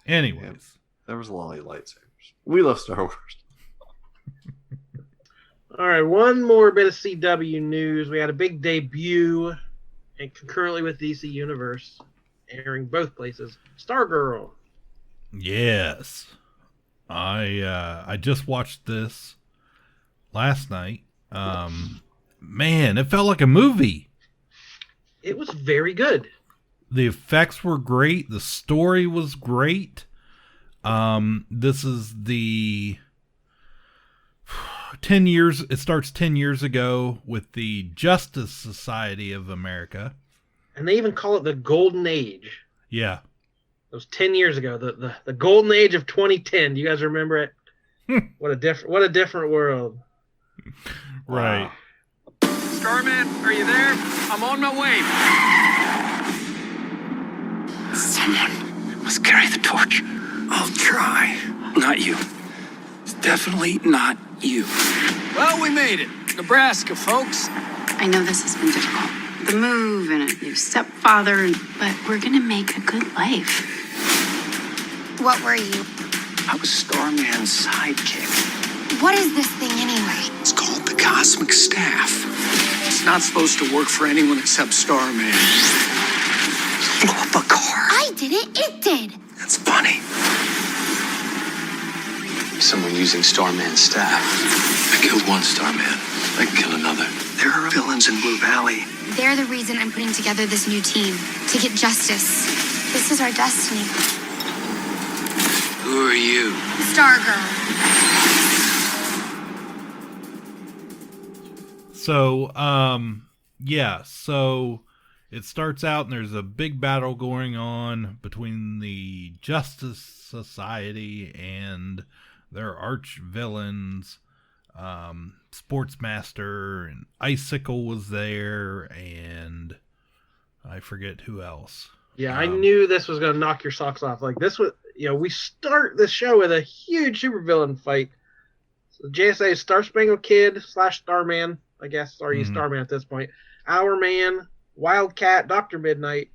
anyways, there was a lot of lightsabers. We love Star Wars. All right, one more bit of CW news. We had a big debut, and concurrently with DC Universe, airing both places. Stargirl. Yes. I just watched this last night. Man, it felt like a movie. It was very good. The effects were great. The story was great. This is the 10 years. It starts 10 years ago with the Justice Society of America. And they even call it the Golden Age. Yeah. It was 10 years ago, the golden age of 2010. Do you guys remember it? What a different world. Right. Starman, are you there? I'm on my way. Someone must carry the torch. I'll try. Not you. It's definitely not you. Well, we made it. Nebraska, folks. I know this has been difficult. The move and a new stepfather, but we're gonna make a good life. What were you? I was Starman's sidekick. What is this thing anyway? It's called the Cosmic Staff. It's not supposed to work for anyone except Starman. Blow up a car. I did it. It did. That's funny. Someone using Starman's staff. I killed one Starman. I can kill another. There are villains in Blue Valley. They're the reason I'm putting together this new team. To get justice. This is our destiny. Who are you? Stargirl. So, so it starts out and there's a big battle going on between the Justice Society and their arch villains. Sportsmaster and Icicle was there, and I forget who else. Yeah, I knew this was going to knock your socks off. Like, this was, we start the show with a huge supervillain fight. So JSA is Star Spangled Kid / Starman, I guess, or he's Starman at this point. Our Man, Wildcat, Dr. Midnight,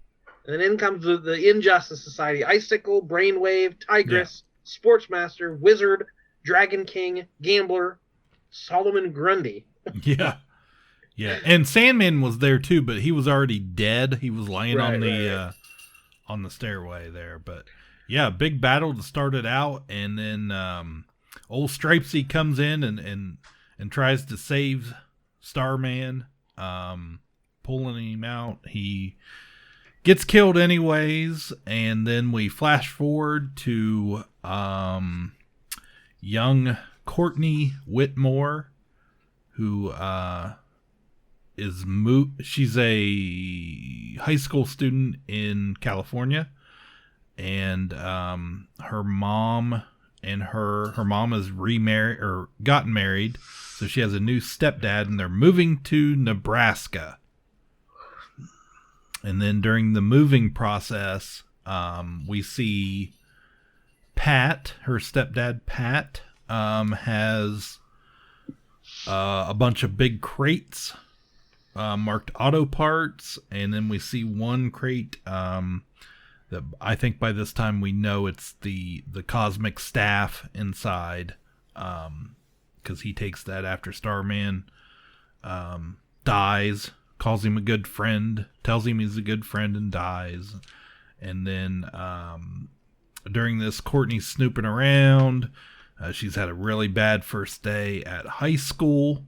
and then in comes the Injustice Society: Icicle, Brainwave, Tigress, Sportsmaster, Wizard, Dragon King, Gambler, Solomon Grundy. Yeah. And Sandman was there too, but he was already dead. He was laying on the stairway there. But yeah, big battle to start it out, and then old Stripesy comes in and tries to save Starman, pulling him out. He gets killed anyways, and then we flash forward to young Courtney Whitmore, who she's a high school student in California, and her mom has remarried or gotten married, so she has a new stepdad, and they're moving to Nebraska. And then during the moving process, we see Pat, her stepdad Pat, has a bunch of big crates marked auto parts, and then we see one crate that I think by this time we know it's the cosmic staff inside, because he takes that after Starman dies, calls him a good friend, tells him he's a good friend, and dies. And then during this, Courtney's snooping around. She's had a really bad first day at high school.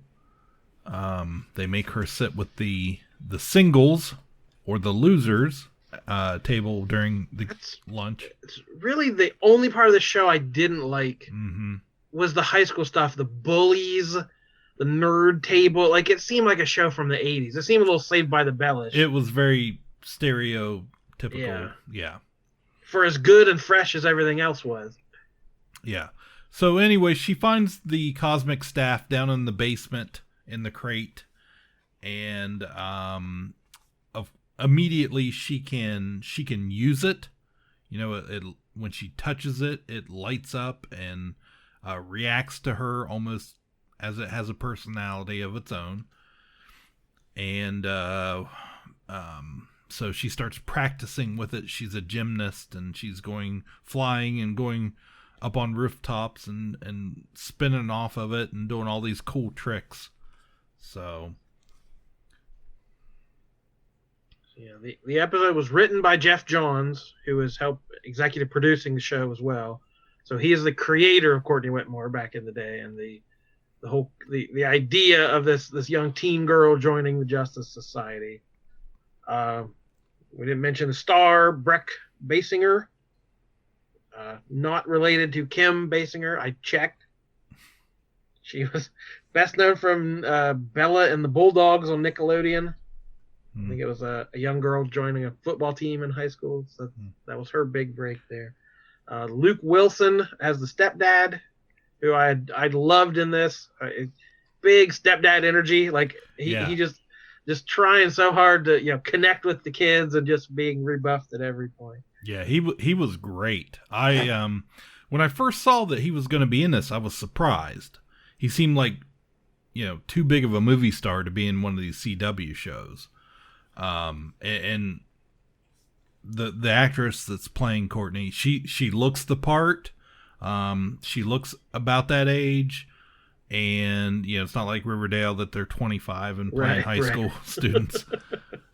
They make her sit with the singles or the losers table during the lunch. It's really the only part of the show I didn't like was the high school stuff, the bullies, the nerd table. Like, it seemed like a show from the 80s. It seemed a little Saved by the Bell-ish. It was very stereotypical. Yeah. For as good and fresh as everything else was. Yeah. So anyway, she finds the cosmic staff down in the basement in the crate, and immediately she can use it. When she touches it, it lights up and reacts to her almost as it has a personality of its own. And so she starts practicing with it. She's a gymnast, and she's flying and going up on rooftops and spinning off of it and doing all these cool tricks. So yeah, the episode was written by Jeff Johns, who has helped executive producing the show as well. So he is the creator of Courtney Whitmore back in the day, and the whole idea of this young teen girl joining the Justice Society. We didn't mention the star, Breck Basinger. Not related to Kim Basinger. I checked. She was best known from Bella and the Bulldogs on Nickelodeon. I think it was a young girl joining a football team in high school. So that was her big break there. Luke Wilson as the stepdad, who I'd loved in this. big stepdad energy. Like he just trying so hard to connect with the kids and just being rebuffed at every point. Yeah, he was great. When I first saw that he was going to be in this, I was surprised. He seemed like too big of a movie star to be in one of these CW shows. And the actress that's playing Courtney, she looks the part. She looks about that age, and it's not like Riverdale that they're 25 and playing high school students.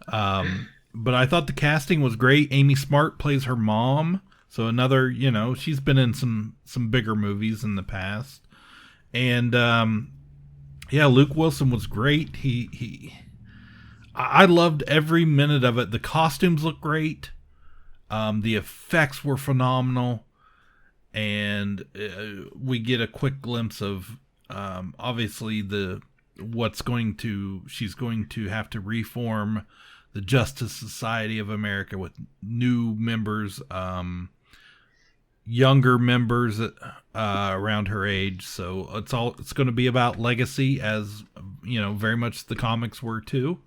But I thought the casting was great. Amy Smart plays her mom, so another, she's been in some bigger movies in the past. And Luke Wilson was great. I loved every minute of it. The costumes look great. The effects were phenomenal. And we get a quick glimpse of obviously she's going to have to reform the Justice Society of America with new members, younger members around her age. So it's going to be about legacy, as very much the comics were too.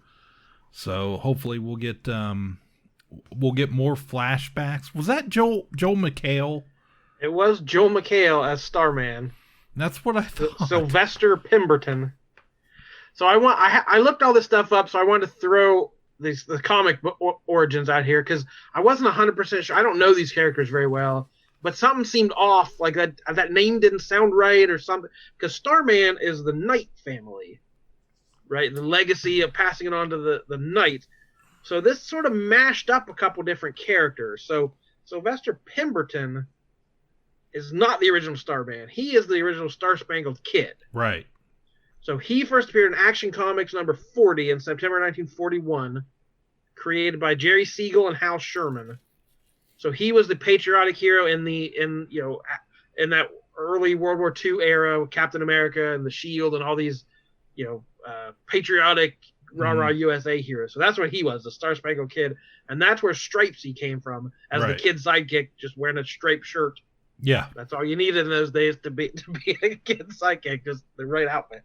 So hopefully we'll get more flashbacks. Was that Joel McHale? It was Joel McHale as Starman. That's what I thought. Sylvester Pemberton. So I looked all this stuff up, so I wanted to throw the comic origins out here because I wasn't 100% sure. I don't know these characters very well, but something seemed off. Like that name didn't sound right or something. Because Starman is the Knight family, right? The legacy of passing it on to the Knight. So this sort of mashed up a couple different characters. So Sylvester Pemberton is not the original Starman. He is the original Star Spangled Kid. Right. So he first appeared in Action Comics number 40 in September 1941, created by Jerry Siegel and Hal Sherman. So he was the patriotic hero in that early World War II era with Captain America and the Shield and all these, patriotic rah-rah USA heroes. So that's what he was, the Star Spangled Kid. And that's where Stripesy came from as the kid sidekick, just wearing a striped shirt. Yeah. That's all you needed in those days to be a kid sidekick, just the right outfit.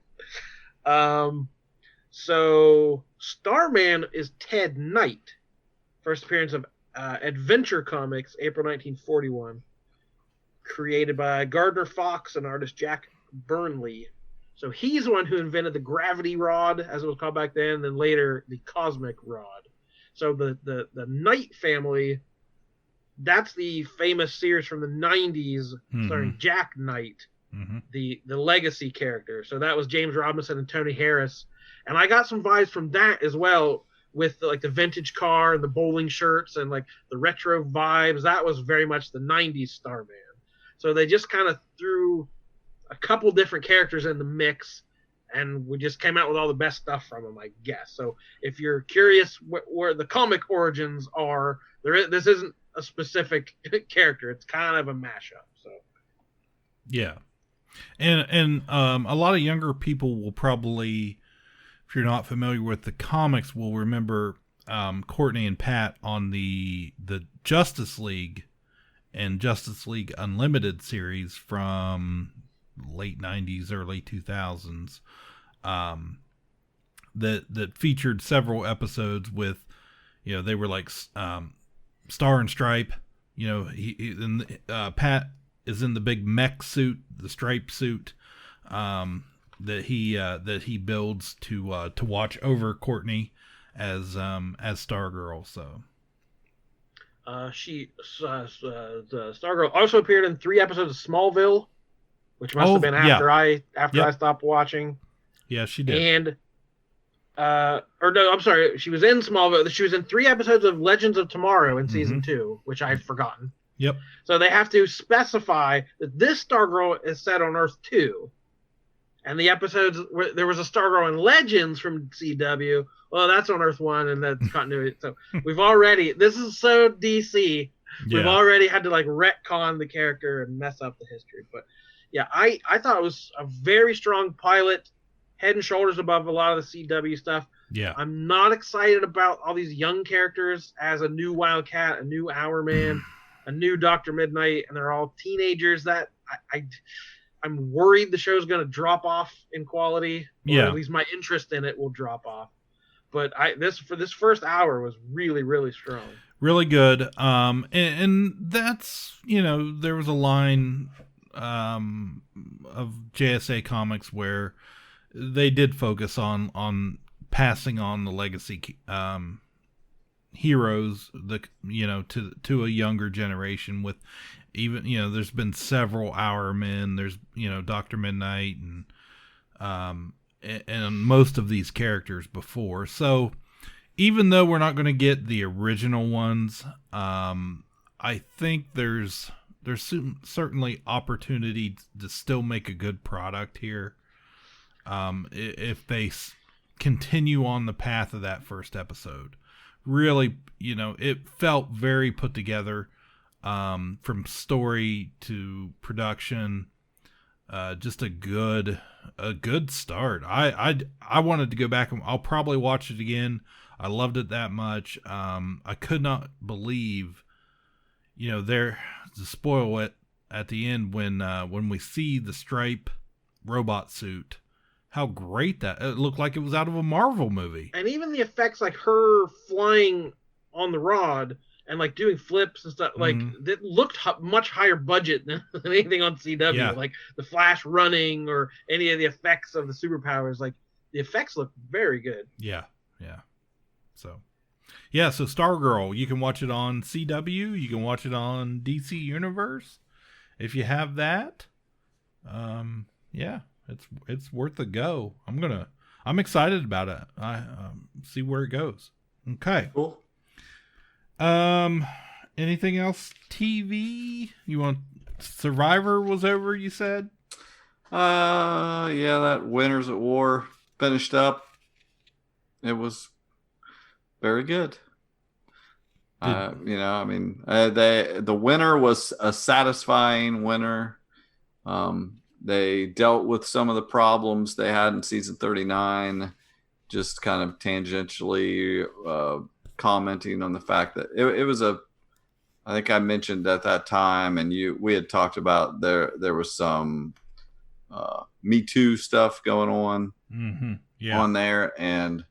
So Starman is Ted Knight. First appearance of Adventure Comics, April 1941. Created by Gardner Fox and artist Jack Burnley. So he's the one who invented the gravity rod, as it was called back then, and then later the cosmic rod. So the Knight family, that's the famous series from the 90s starring Jack Knight, the legacy character. So that was James Robinson and Tony Harris. And I got some vibes from that as well, with the vintage car and the bowling shirts and like the retro vibes. That was very much the 90s Starman. So they just kind of threw a couple different characters in the mix, and we just came out with all the best stuff from them, I guess. So if you're curious where the comic origins are, this isn't a specific character. It's kind of a mashup. So yeah, and a lot of younger people will probably, if you're not familiar with the comics, will remember Courtney and Pat on the Justice League and Justice League Unlimited series from late 90s, early 2000s, that featured several episodes with, they were like Star and Stripe. Pat is in the big mech suit, the stripe suit, that he builds to watch over Courtney as Stargirl. So Stargirl also appeared in 3 episodes of Smallville, which must have been after I stopped watching. Yeah, she did. And she was in Smallville. She was in 3 episodes of Legends of Tomorrow in season 2, which I'd forgotten. Yep. So they have to specify that this Stargirl is set on Earth 2. And the episodes where there was a Stargirl in Legends from CW, well, that's on Earth 1, and that's continuity. So this is so DC. Yeah. We've already had to retcon the character and mess up the history. But yeah, I thought it was a very strong pilot, head and shoulders above a lot of the CW stuff. Yeah. I'm not excited about all these young characters as a new Wildcat, a new Hourman, a new Dr. Midnight, and they're all teenagers. That I'm worried the show's going to drop off in quality, or Yeah. at least my interest in it will drop off. But this first hour was really, really strong. Really good. And that's, there was a line of JSA Comics where they did focus on passing on the legacy heroes, to a younger generation with even, there's been several Hour Men, there's, Dr. Midnight and most of these characters before. So even though we're not going to get the original ones, I think there's certainly opportunity to still make a good product here. If they continue on the path of that first episode, really, it felt very put together, from story to production, just a good start. I wanted to go back and I'll probably watch it again. I loved it that much. I could not believe, to spoil it at the end when we see the Stripe robot suit, how great it looked like it was out of a Marvel movie. And even the effects, like her flying on the rod and like doing flips and stuff, like that looked much higher budget than anything on CW. Yeah. Like the Flash running or any of the effects of the superpowers, like the effects look very good. Yeah. So Stargirl, you can watch it on CW, you can watch it on DC Universe if you have that. It's worth a go. I'm excited about it. I see where it goes. Okay. Cool. Anything else? TV? You want Survivor was over, you said? Yeah, that Winners at War finished up. It was very good. The winner was a satisfying winner. They dealt with some of the problems they had in season 39, just kind of tangentially commenting on the fact that it was I think I mentioned at that time, and we had talked about there was some Me Too stuff going on on there, and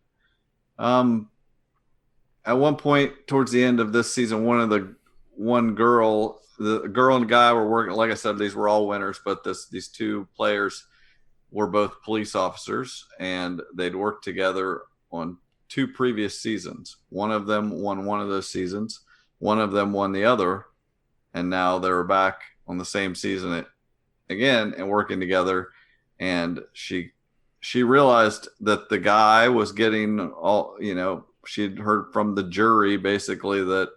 at one point towards the end of this season, the girl and guy were working. Like I said, these were all winners, but these two players were both police officers, and they'd worked together on 2 previous seasons. One of them won one of those seasons. One of them won the other, and now they're back on the same season again and working together. And she realized that the guy was getting all, she'd heard from the jury basically that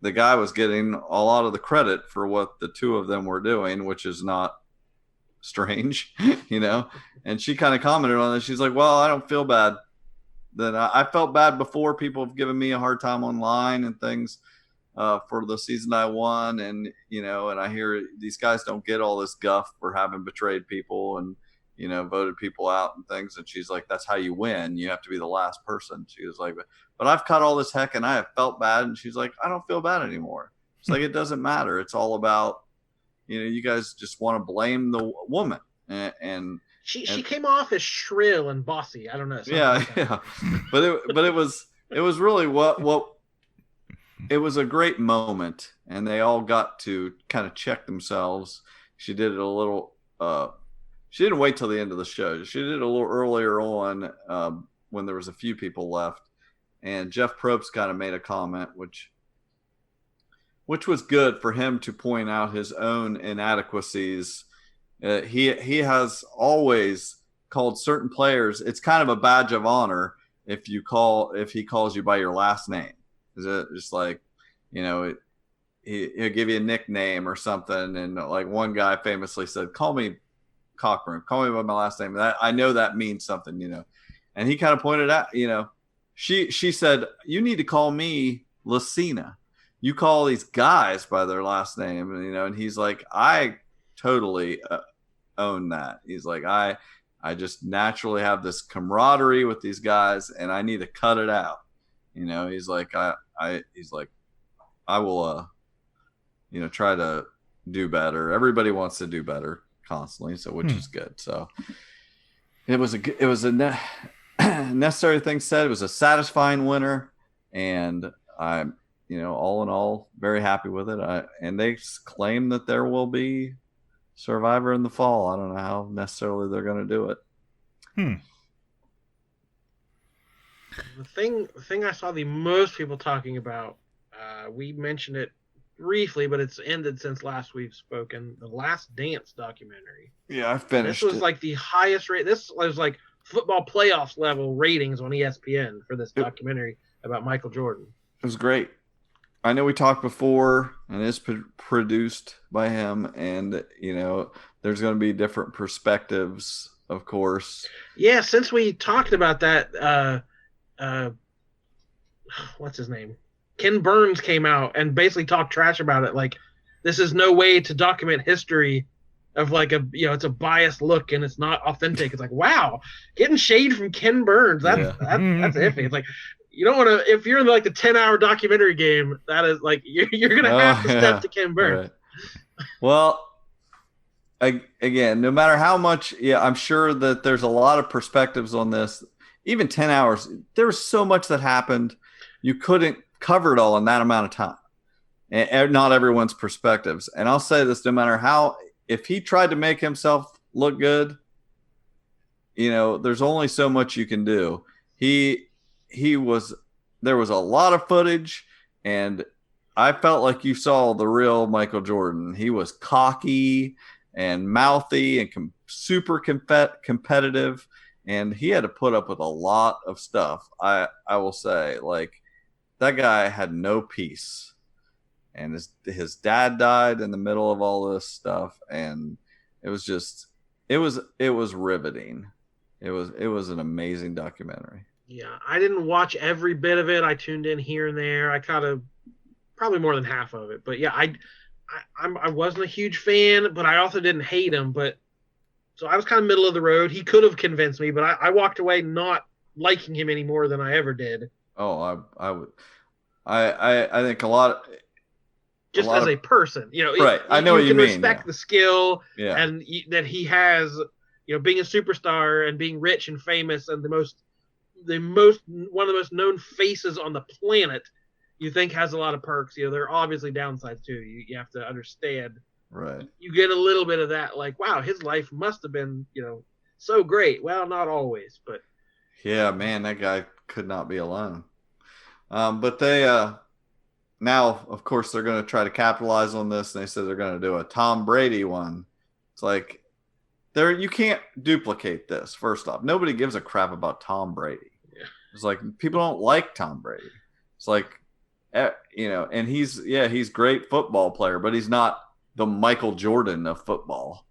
the guy was getting a lot of the credit for what the two of them were doing, which is not strange, and she kind of commented on it. She's like, well, I don't feel bad. Then I felt bad before. People have given me a hard time online and things for the season I won. And, and I hear these guys don't get all this guff for having betrayed people and, voted people out and things. And she's like, that's how you win. You have to be the last person. She was like, but I've cut all this heck and I have felt bad. And she's like, I don't feel bad anymore. It's like, it doesn't matter. It's all about, you guys just want to blame the woman. And she came off as shrill and bossy. I don't know. Yeah. But it was really what it was a great moment, and they all got to kind of check themselves. She did it a little. She didn't wait till the end of the show. She did it a little earlier on when there was a few people left, and Jeff Probst kind of made a comment, which was good for him to point out his own inadequacies. He has always called certain players. It's kind of a badge of honor if he calls you by your last name. Is it just like, he'll give you a nickname or something. And like one guy famously said, call me Cochran, call me by my last name. That I know that means something, and he kind of pointed out, she said, you need to call me Lucina. You call these guys by their last name. And, and he's like, I totally own that. He's like, I just naturally have this camaraderie with these guys and I need to cut it out. He's like, I will, try to do better. Everybody wants to do better constantly, so which is good. So it was a necessary thing said. It was a satisfying winner, and I'm, all in all, very happy with it. And they claim that there will be Survivor in the fall. I don't know how necessarily they're going to do it. The thing I saw the most people talking about, we mentioned it briefly, but it's ended since last we've spoken. The Last Dance documentary. Yeah, I finished. This was like the highest rate. This was like football playoffs level ratings on ESPN for this documentary about Michael Jordan. It was great. I know we talked before, and it's produced by him, and there's going to be different perspectives, of course. Yeah, since we talked about that, what's his name? Ken Burns came out and basically talked trash about it. Like, this is no way to document history of like it's a biased look and it's not authentic. It's like, wow, getting shade from Ken Burns. That's iffy. It's like, you don't want to, if you're in like the 10-hour documentary game, that is like, you're going to have to step to Ken Burns. Right. Well, again, no matter how much, I'm sure that there's a lot of perspectives on this. Even 10 hours, there was so much that happened. You couldn't cover it all in that amount of time. And not everyone's perspectives. And I'll say this, no matter how, if he tried to make himself look good, there's only so much you can do. There was a lot of footage, and I felt like you saw the real Michael Jordan. He was cocky and mouthy and super competitive, and he had to put up with a lot of stuff. I will say, like, that guy had no peace, and his dad died in the middle of all this stuff, and it was riveting. It was an amazing documentary. Yeah, I didn't watch every bit of it. I tuned in here and there. I caught probably more than half of it. But yeah, I wasn't a huge fan, but I also didn't hate him. So I was kind of middle of the road. He could have convinced me, but I walked away not liking him any more than I ever did. Oh, I would. I think a lot. Just as a person, right? I know what you mean. You can respect the skill, and that he has, being a superstar and being rich and famous and one of the most known faces on the planet. You think has a lot of perks. There are obviously downsides too. You have to understand. Right. You get a little bit of that, like, wow, his life must have been, so great. Well, not always, but. Yeah, man, that guy could not be alone. But they now, of course, they're going to try to capitalize on this. And they said they're going to do a Tom Brady one. It's like, you can't duplicate this. First off, nobody gives a crap about Tom Brady. Yeah. It's like, people don't like Tom Brady. It's like, and he's great football player, but he's not the Michael Jordan of football.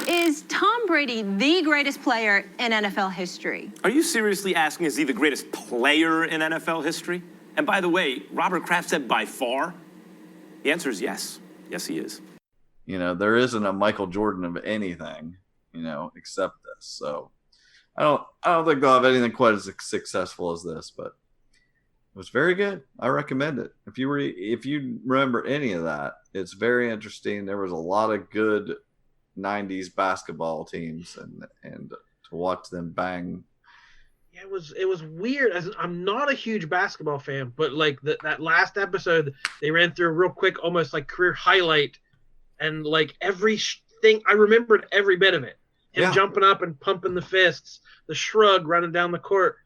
Is Tom Brady the greatest player in NFL history? Are you seriously asking, is he the greatest player in NFL history? And by the way, Robert Kraft said by far. The answer is yes. Yes, he is. There isn't a Michael Jordan of anything, except this. So I don't think they'll have anything quite as successful as this, but it was very good. I recommend it. If you remember any of that, it's very interesting. There was a lot of good 90s basketball teams, and to watch them bang. Yeah, it was weird. I'm not a huge basketball fan, but like that last episode, they ran through a real quick, almost like career highlight, and like everything, I remembered every bit of it. Him jumping up and pumping the fists, the shrug running down the court.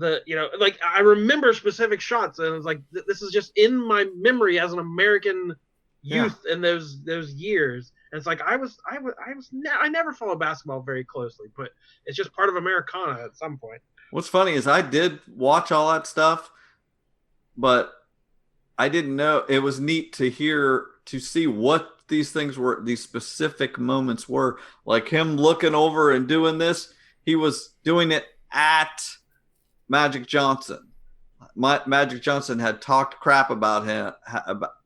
I remember specific shots, and it's like this is just in my memory as an American youth in those years. And it's like I never followed basketball very closely, but it's just part of Americana at some point. What's funny is I did watch all that stuff, but I didn't know. It was neat to see what these things were, these specific moments were. Like him looking over and doing this, he was doing it at Magic Johnson. Magic Johnson had talked crap about him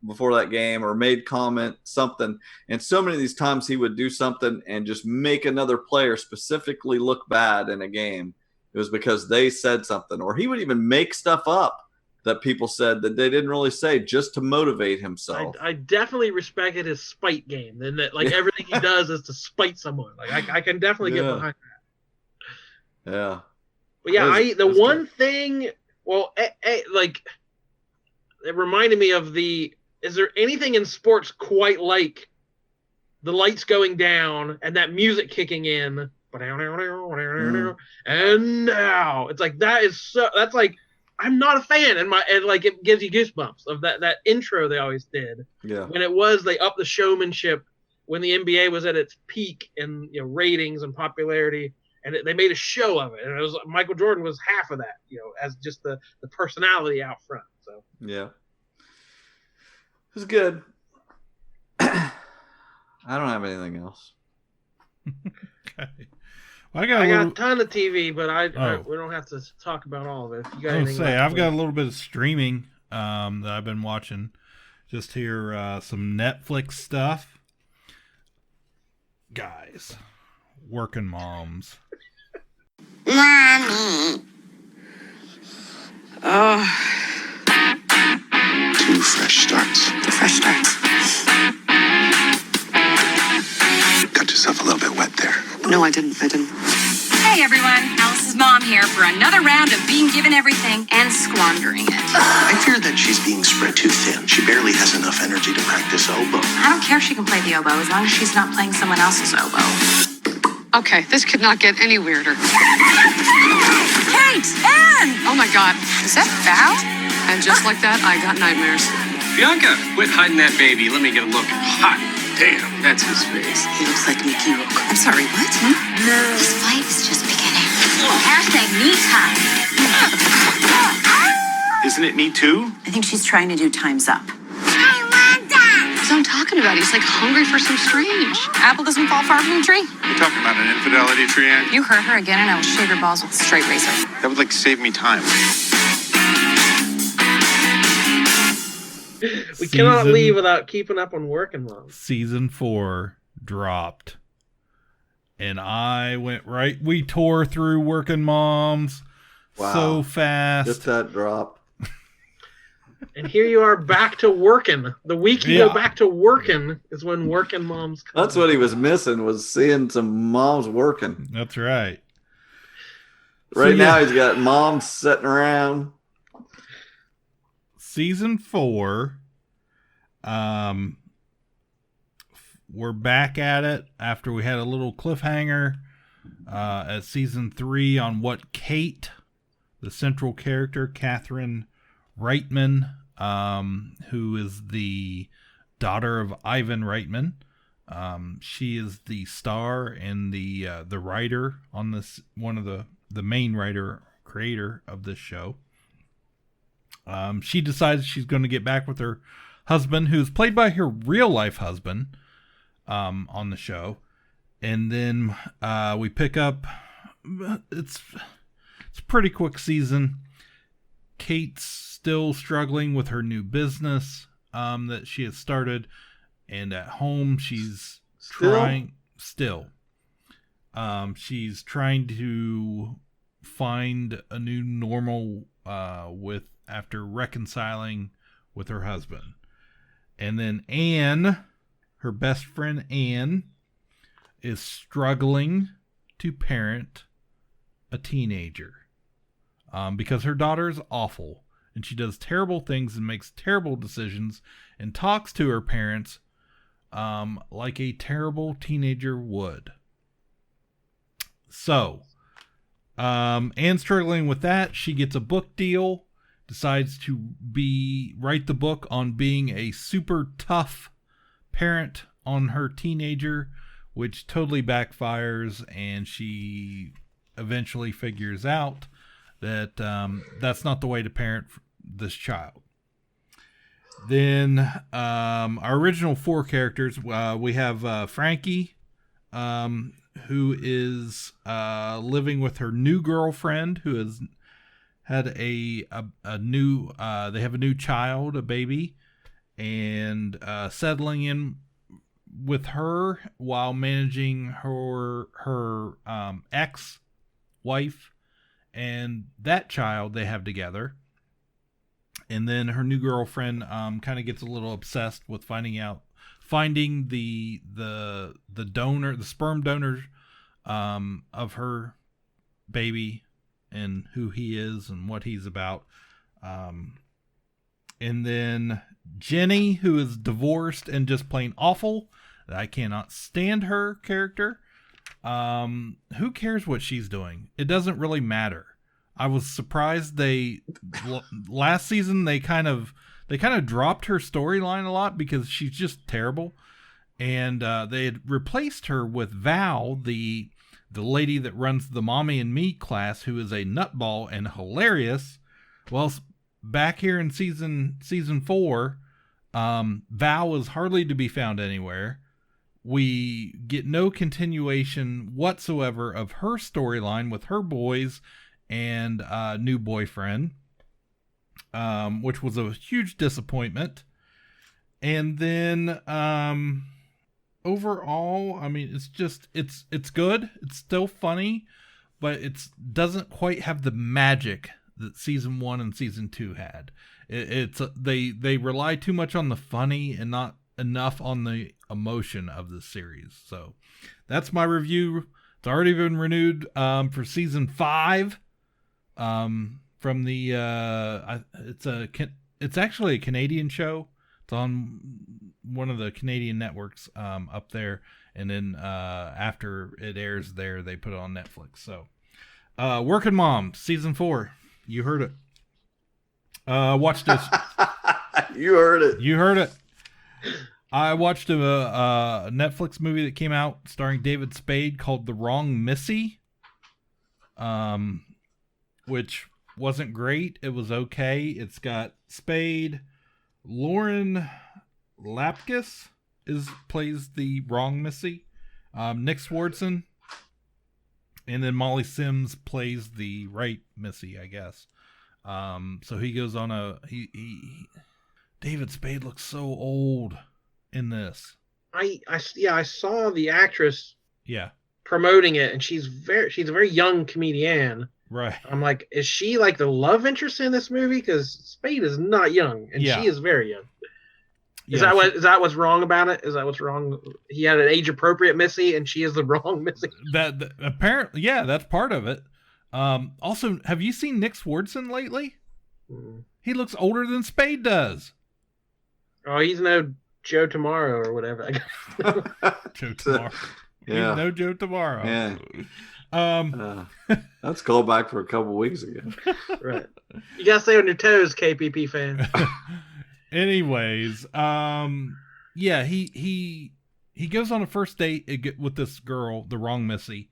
before that game, or made comment something, and so many of these times he would do something and just make another player specifically look bad in a game. It was because they said something, or he would even make stuff up that people said that they didn't really say just to motivate himself. I definitely respected his spite game, and that everything he does is to spite someone. Like I can definitely get behind that. Yeah. But yeah, the one thing, like, it reminded me of is there anything in sports quite like the lights going down and that music kicking in? And now it's like, that's like, I'm not a fan, and like it gives you goosebumps of that intro they always did. Yeah. When they upped the showmanship when the NBA was at its peak in ratings and popularity, and they made a show of it, and it was Michael Jordan was half of that, as just the personality out front. So yeah, it was good. I don't have anything else. Okay. I got a ton of TV, but we don't have to talk about all of it. If you got anything I've got a little bit of streaming that I've been watching. Just here, some Netflix stuff. Guys, Working Moms. Mommy. Oh. 2 fresh starts. 2 fresh starts. Got yourself a little bit wet there. No, I didn't. Hey everyone, Alice's mom here for another round of being given everything and squandering it. I fear that she's being spread too thin. She barely has enough energy to practice oboe. I don't care if she can play the oboe as long as she's not playing someone else's oboe. Okay, this could not get any weirder. Kate! Anne! Oh my God. Is that foul? And just like that, I got nightmares. Bianca, quit hiding that baby. Let me get a look. Hot damn, that's his face. He looks like Mickey Rourke. I'm sorry, what? No. This fight is just beginning. Hashtag me time. Isn't it me too? I think she's trying to do Time's Up. I want that. That's what I'm talking about. He's like hungry for some strange. Apple doesn't fall far from the tree. You're talking about an infidelity triad? You hurt her again and I will shave your balls with a straight razor. That would save me time. We cannot leave without keeping up on Working Moms. Season 4 dropped. And I went we tore through Working Moms so fast. Just that drop. And here you are back to working. The week you go back to working is when Working Moms come. That's what he was missing, was seeing some moms working. That's right. Right now he's got moms sitting around. Season 4. We're back at it after we had a little cliffhanger at season 3 on what Kate, the central character, Catherine Reitman, who is the daughter of Ivan Reitman. She is the star and the writer on this, one of the main creator of this show. She decides she's going to get back with her husband, who's played by her real life husband, on the show. And then we pick up, it's a pretty quick season. Kate's still struggling with her new business that she has started, and at home she's trying to find a new normal after reconciling with her husband. And then Anne, her best friend Anne, is struggling to parent a teenager because her daughter is awful and she does terrible things and makes terrible decisions and talks to her parents like a terrible teenager would. So Anne's struggling with that. She gets a book deal, decides to write the book on being a super tough parent on her teenager, which totally backfires, and she eventually figures out that that's not the way to parent this child. Then our original 4 characters, we have Frankie, who is living with her new girlfriend, who has had a new they have a new child, a baby, and settling in with her while managing her ex-wife and that child they have together. And then her new girlfriend kind of gets a little obsessed with finding the donor, the sperm donor of her baby and who he is and what he's about. And then Jenny, who is divorced and just plain awful. I cannot stand her character. Who cares what she's doing? It doesn't really matter. I was surprised last season they kind of dropped her storyline a lot because she's just terrible. And they had replaced her with Val, the lady that runs the Mommy and Me class, who is a nutball and hilarious. Well, back here in season 4, Val is hardly to be found anywhere. We get no continuation whatsoever of her storyline with her boys and new boyfriend, which was a huge disappointment. And then overall, I mean, it's good. It's still funny, but it doesn't quite have the magic that season 1 and season 2 had. They rely too much on the funny and not enough on the emotion of the series. So that's my review. It's already been renewed for season 5 from the it's actually a Canadian show. It's on one of the Canadian networks up there, and then after it airs there, they put it on Netflix. So Workin' Mom season 4, you heard it. Watch this. You heard it. I watched a Netflix movie that came out starring David Spade called The Wrong Missy, which wasn't great. It was okay. It's got Spade. Lauren Lapkus plays the wrong Missy. Nick Swardson. And then Molly Sims plays the right Missy, I guess. So he goes on David Spade looks so old in this. I saw the actress promoting it, and she's a very young comedian. Right. I'm like, is she like the love interest in this movie? Because Spade is not young, and she is very young. Is that what's wrong about it? Is that what's wrong? He had an age appropriate Missy, and she is the wrong Missy. That apparently, that's part of it. Also, have you seen Nick Swardson lately? He looks older than Spade does. Oh, he's no Joe Tomorrow or whatever. Joe Tomorrow. Yeah. He's no Joe Tomorrow. Yeah. That's called back for a couple weeks ago. Right. You gotta stay on your toes, KPP fan. Anyways, he goes on a first date with this girl, the wrong Missy.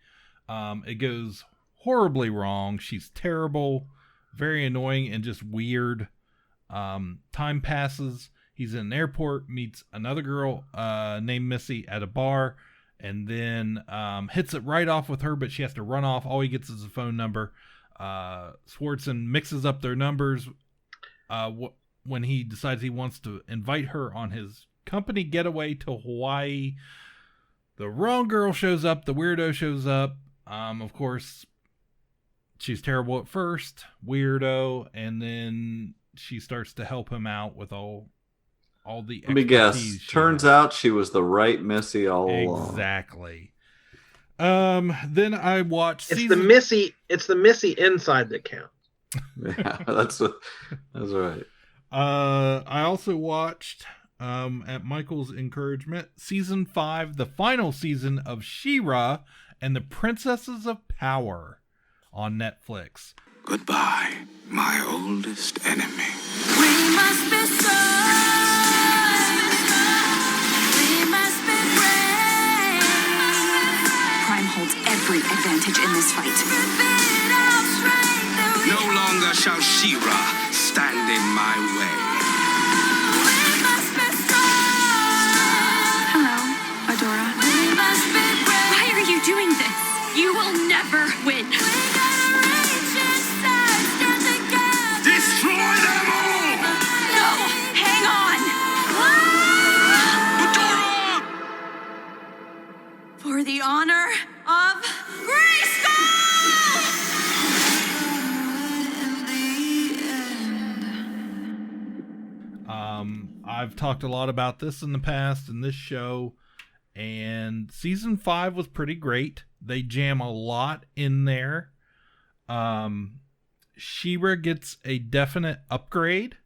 It goes horribly wrong. She's terrible, very annoying, and just weird. Time passes. He's in an airport, meets another girl named Missy at a bar, and then hits it right off with her, but she has to run off. All he gets is a phone number. Swardson mixes up their numbers when he decides he wants to invite her on his company getaway to Hawaii. The wrong girl shows up. The weirdo shows up. Of course, she's terrible at first, weirdo, and then she starts to help him out with all the expertise. Let me guess. Turns out she was the right Missy all along. Exactly. Then I watched. It's the Missy inside that counts. Yeah, that's right. I also watched, at Michael's encouragement, season 5, the final season of She-Ra and the Princesses of Power on Netflix. Goodbye, my oldest enemy. We must be Prime holds every advantage in this fight. No longer shall She-Ra stand in my way. Hello, Adora. Why are you doing this? You will never win. Destroy them all! No, hang on. Adora! For the honor of Grayskull! I've talked a lot about this in the past in this show, and season 5 was pretty great. They jam a lot in there. She-Ra gets a definite upgrade.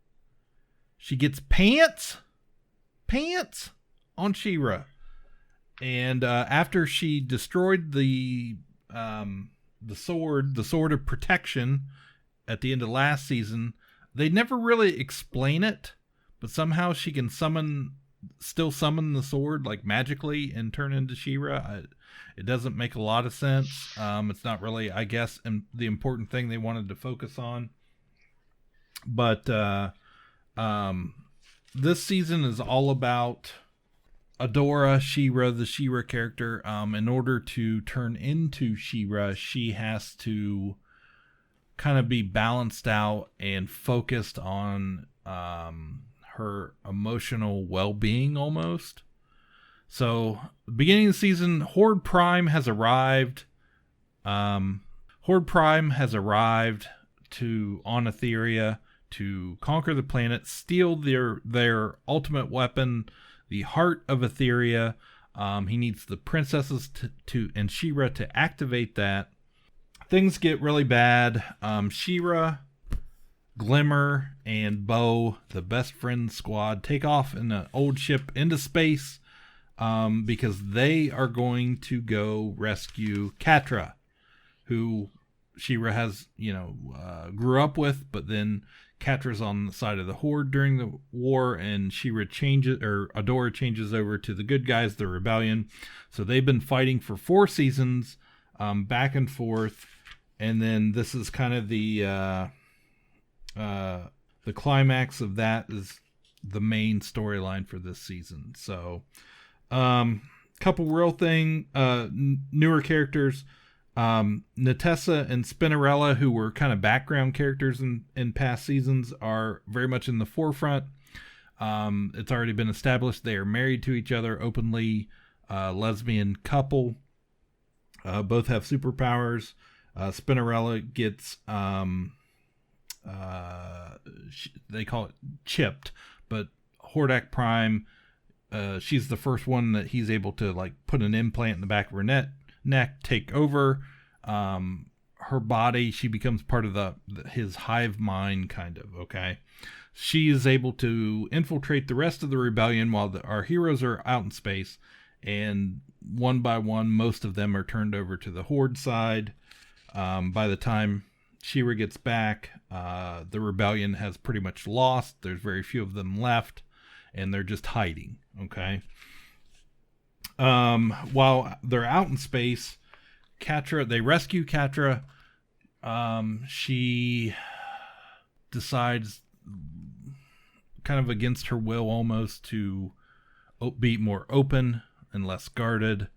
She gets pants on She-Ra. And after she destroyed the sword of protection at the end of last season, they never really explain it, but somehow she can still summon the sword like magically and turn into She-Ra. It doesn't make a lot of sense. It's not really, I guess, the important thing they wanted to focus on. But this season is all about Adora, She-Ra, the She-Ra character. In order to turn into She-Ra, she has to kind of be balanced out and focused on her emotional well-being almost. So, beginning of the season, Horde Prime has arrived. Horde Prime has arrived on Etheria to conquer the planet, steal their ultimate weapon, the heart of Etheria. He needs the princesses and She-Ra to activate that. Things get really bad. She-Ra, Glimmer, and Bo, the best friend squad, take off in an old ship into space because they are going to go rescue Catra, who She-Ra has, grew up with, but then Catra's on the side of the Horde during the war, and Adora changes over to the good guys, the Rebellion. So they've been fighting for 4 seasons, back and forth, and then this is kind of the climax of that is the main storyline for this season. So, couple real newer characters. Natessa and Spinnerella, who were kind of background characters in past seasons, are very much in the forefront. It's already been established they are married to each other openly, lesbian couple. Both have superpowers. Spinnerella gets they call it chipped, but Hordak Prime, she's the first one that he's able to put an implant in the back of her neck, take over her body. She becomes part of his hive mind, kind of. Okay, she is able to infiltrate the rest of the rebellion while our heroes are out in space, and one by one, most of them are turned over to the Horde side. By the time She-Ra gets back, the rebellion has pretty much lost. There's very few of them left, and they're just hiding. Okay. While they're out in space, they rescue Catra. She decides, kind of against her will almost, to be more open and less guarded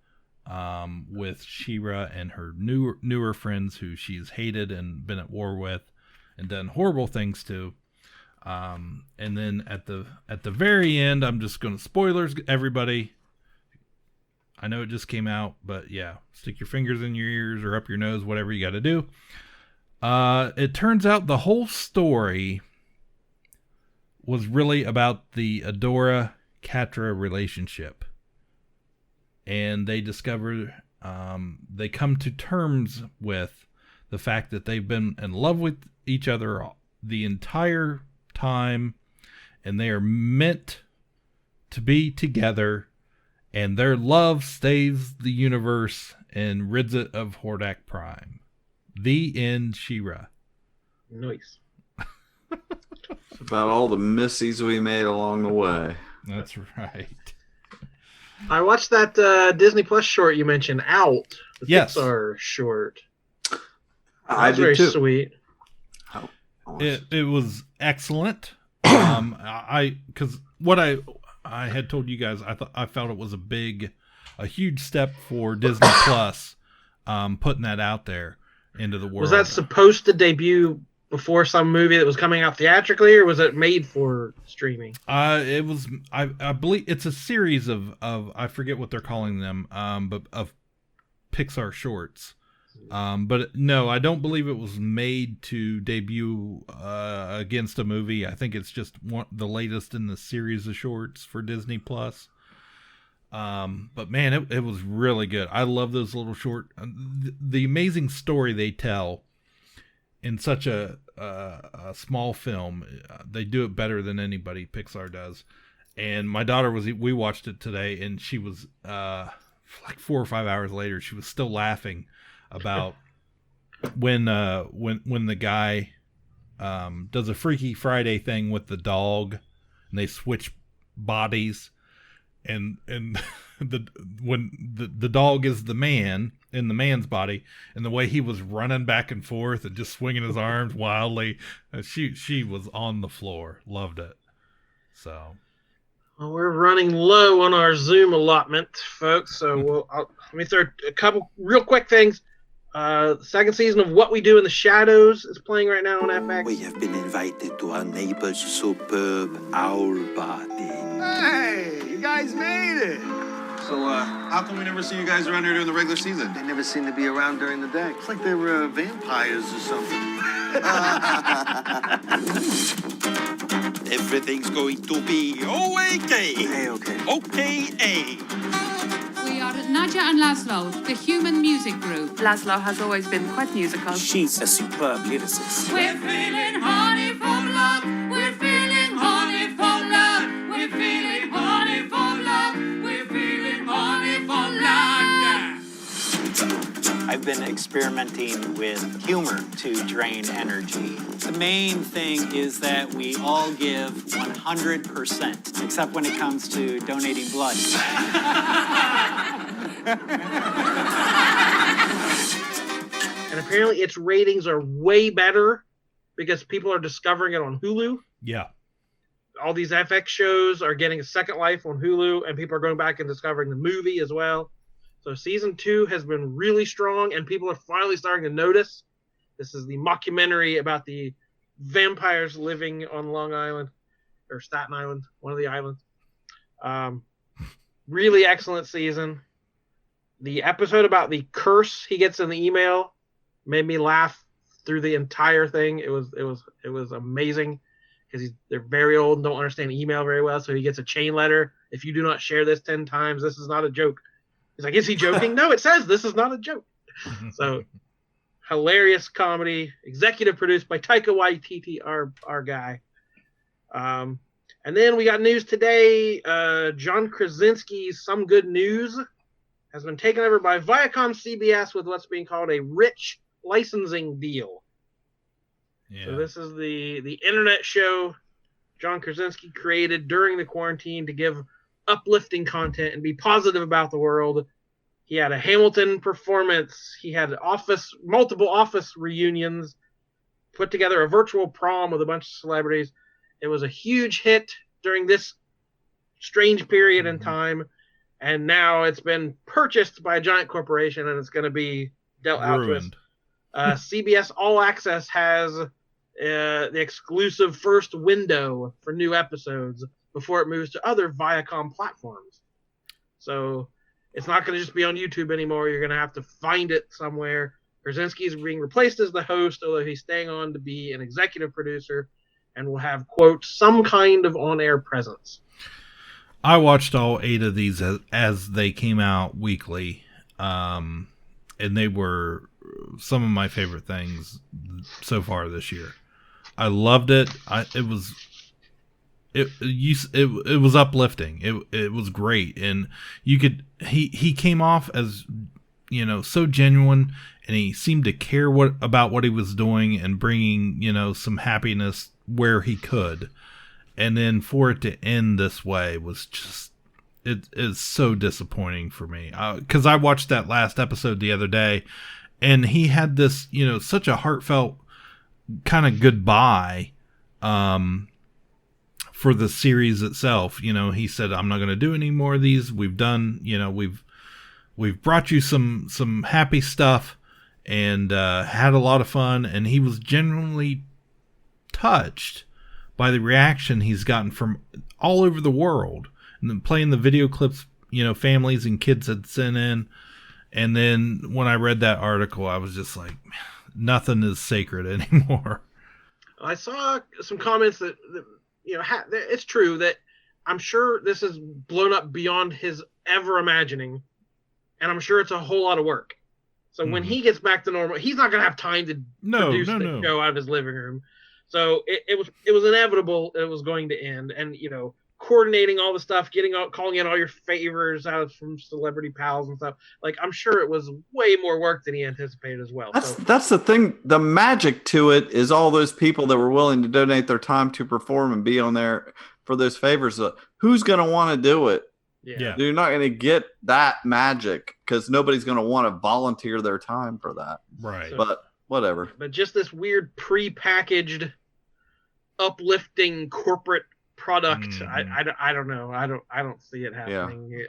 with She-Ra and her newer friends who she's hated and been at war with and done horrible things to. And then at the very end, I'm just going to spoilers, everybody. I know it just came out, but yeah, stick your fingers in your ears or up your nose, whatever you got to do. It turns out the whole story was really about the Adora-Catra relationship. And they discover, they come to terms with the fact that they've been in love with each other the entire time, and they are meant to be together, and their love saves the universe and rids it of Hordak Prime. The end, She-Ra. Nice. It's about all the missies we made along the way. That's right. I watched that Disney Plus short you mentioned, Out. The Yes. Pixar short. I That's did very too. sweet. It was excellent. Because what I had told you guys, I felt it was a huge step for Disney Plus, putting that out there into the world. Was that supposed to debut before some movie that was coming out theatrically, or was it made for streaming? It was. I believe it's a series of I forget what they're calling them, but of Pixar shorts. But no, I don't believe it was made to debut against a movie. I think it's just the latest in the series of shorts for Disney Plus. But man, it was really good. I love those little short, the amazing story they tell in such a small film. They do it better than anybody. Pixar does. And my daughter we watched it today, and she was like 4 or 5 hours later, she was still laughing about when the guy does a Freaky Friday thing with the dog, and they switch bodies, and when the dog is the man in the man's body, and the way he was running back and forth and just swinging his arms wildly, she was on the floor. Loved it. So. Well, we're running low on our Zoom allotment, folks. So let me throw a couple real quick things. The second season of What We Do in the Shadows is playing right now on FX. We have been invited to our neighbor's superb owl party. Hey, you guys made it. So, how come we never see you guys around here during the regular season? They never seem to be around during the day. It's like they were vampires or something. Everything's going to be okay. Okay. Okay. We are Nadja and Laszlo, the human music group. Laszlo has always been quite musical. She's a superb lyricist. We're feeling honey for love. We're feeling honey for love. We're feeling honey for love. We're feeling honey for love. I've been experimenting with humor to drain energy. The main thing is that we all give 100%, except when it comes to donating blood. And apparently its ratings are way better because people are discovering it on Hulu. Yeah. All these FX shows are getting a second life on Hulu, and people are going back and discovering the movie as well. So season 2 has been really strong, and people are finally starting to notice. This is the mockumentary about the vampires living on Long Island, or Staten Island, one of the islands. Really excellent season. The episode about the curse he gets in the email made me laugh through the entire thing. It was amazing because they're very old and don't understand email very well. So he gets a chain letter. If you do not share this 10 times, this is not a joke. He's like, is he joking? No, it says this is not a joke. So hilarious comedy, executive produced by Taika Waititi, our guy. And then we got news today. John Krasinski's Some Good News has been taken over by Viacom CBS with what's being called a rich licensing deal. Yeah. So this is the internet show John Krasinski created during the quarantine to give uplifting content and be positive about the world. He had a Hamilton performance. He had multiple Office reunions, put together a virtual prom with a bunch of celebrities. It was a huge hit during this strange period in time, and now it's been purchased by a giant corporation, and it's going to be dealt out to us. CBS All Access has the exclusive first window for new episodes before it moves to other Viacom platforms. So it's not going to just be on YouTube anymore. You're going to have to find it somewhere. Krasinski is being replaced as the host, although he's staying on to be an executive producer and will have, quote, some kind of on-air presence. I watched all 8 of these as they came out weekly, and they were some of my favorite things so far this year. I loved it. It was uplifting. It was great, and you could he came off as, so genuine, and he seemed to care about what he was doing and bringing some happiness where he could. And then for it to end this way was just, it is so disappointing for me, because I watched that last episode the other day, and he had this such a heartfelt kind of goodbye for the series itself. He said, I'm not going to do any more of these. We've done, we've brought you some happy stuff and had a lot of fun. And he was genuinely touched by the reaction he's gotten from all over the world, and then playing the video clips, families and kids had sent in. And then when I read that article, I was just like, nothing is sacred anymore. I saw some comments that it's true that I'm sure this is blown up beyond his ever imagining, and I'm sure it's a whole lot of work. So when he gets back to normal, he's not going to have time to produce the show out of his living room. So it was inevitable it was going to end, and coordinating all the stuff, calling in all your favors out from celebrity pals and stuff. Like, I'm sure it was way more work than he anticipated as well. That's the thing. The magic to it is all those people that were willing to donate their time to perform and be on there for those favors. Who's going to want to do it? Yeah. You're not going to get that magic because nobody's going to want to volunteer their time for that. Right. But whatever. But just this weird pre-packaged, uplifting corporate product. I don't know. I don't see it happening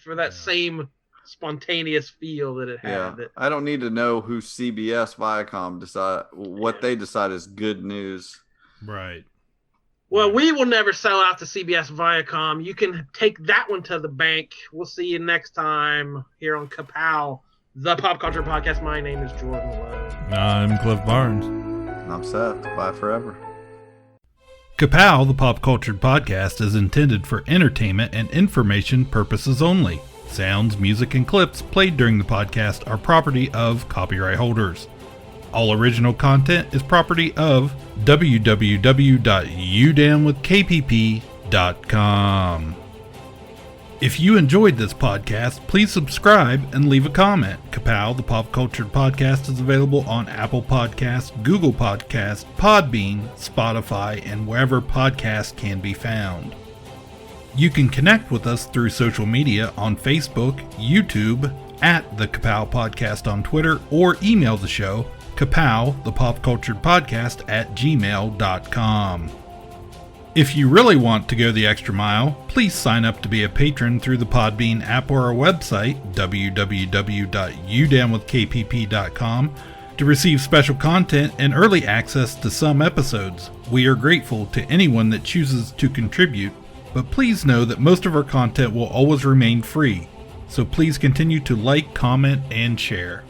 for that same spontaneous feel that it had. Yeah. I don't need to know who CBS Viacom decide what they decide is good news. Right. Well, we will never sell out to CBS Viacom. You can take that one to the bank. We'll see you next time here on Ka-Pow, the Pop Culture Podcast. My name is Jordan Lowe. I'm Cliff Barnes. I'm Seth. Bye forever. Ka-Pow, the Pop Culture Podcast, is intended for entertainment and information purposes only. Sounds, music, and clips played during the podcast are property of copyright holders. All original content is property of www.udownwithkpp.com. If you enjoyed this podcast, please subscribe and leave a comment. Ka-Pow, the Pop Culture Podcast, is available on Apple Podcasts, Google Podcasts, Podbean, Spotify, and wherever podcasts can be found. You can connect with us through social media on Facebook, YouTube, at the Ka-Pow Podcast on Twitter, or email the show, Ka-Pow, the Pop Culture Podcast, @gmail.com. If you really want to go the extra mile, please sign up to be a patron through the Podbean app or our website, www.udownwithkpp.com, to receive special content and early access to some episodes. We are grateful to anyone that chooses to contribute, but please know that most of our content will always remain free, so please continue to like, comment, and share.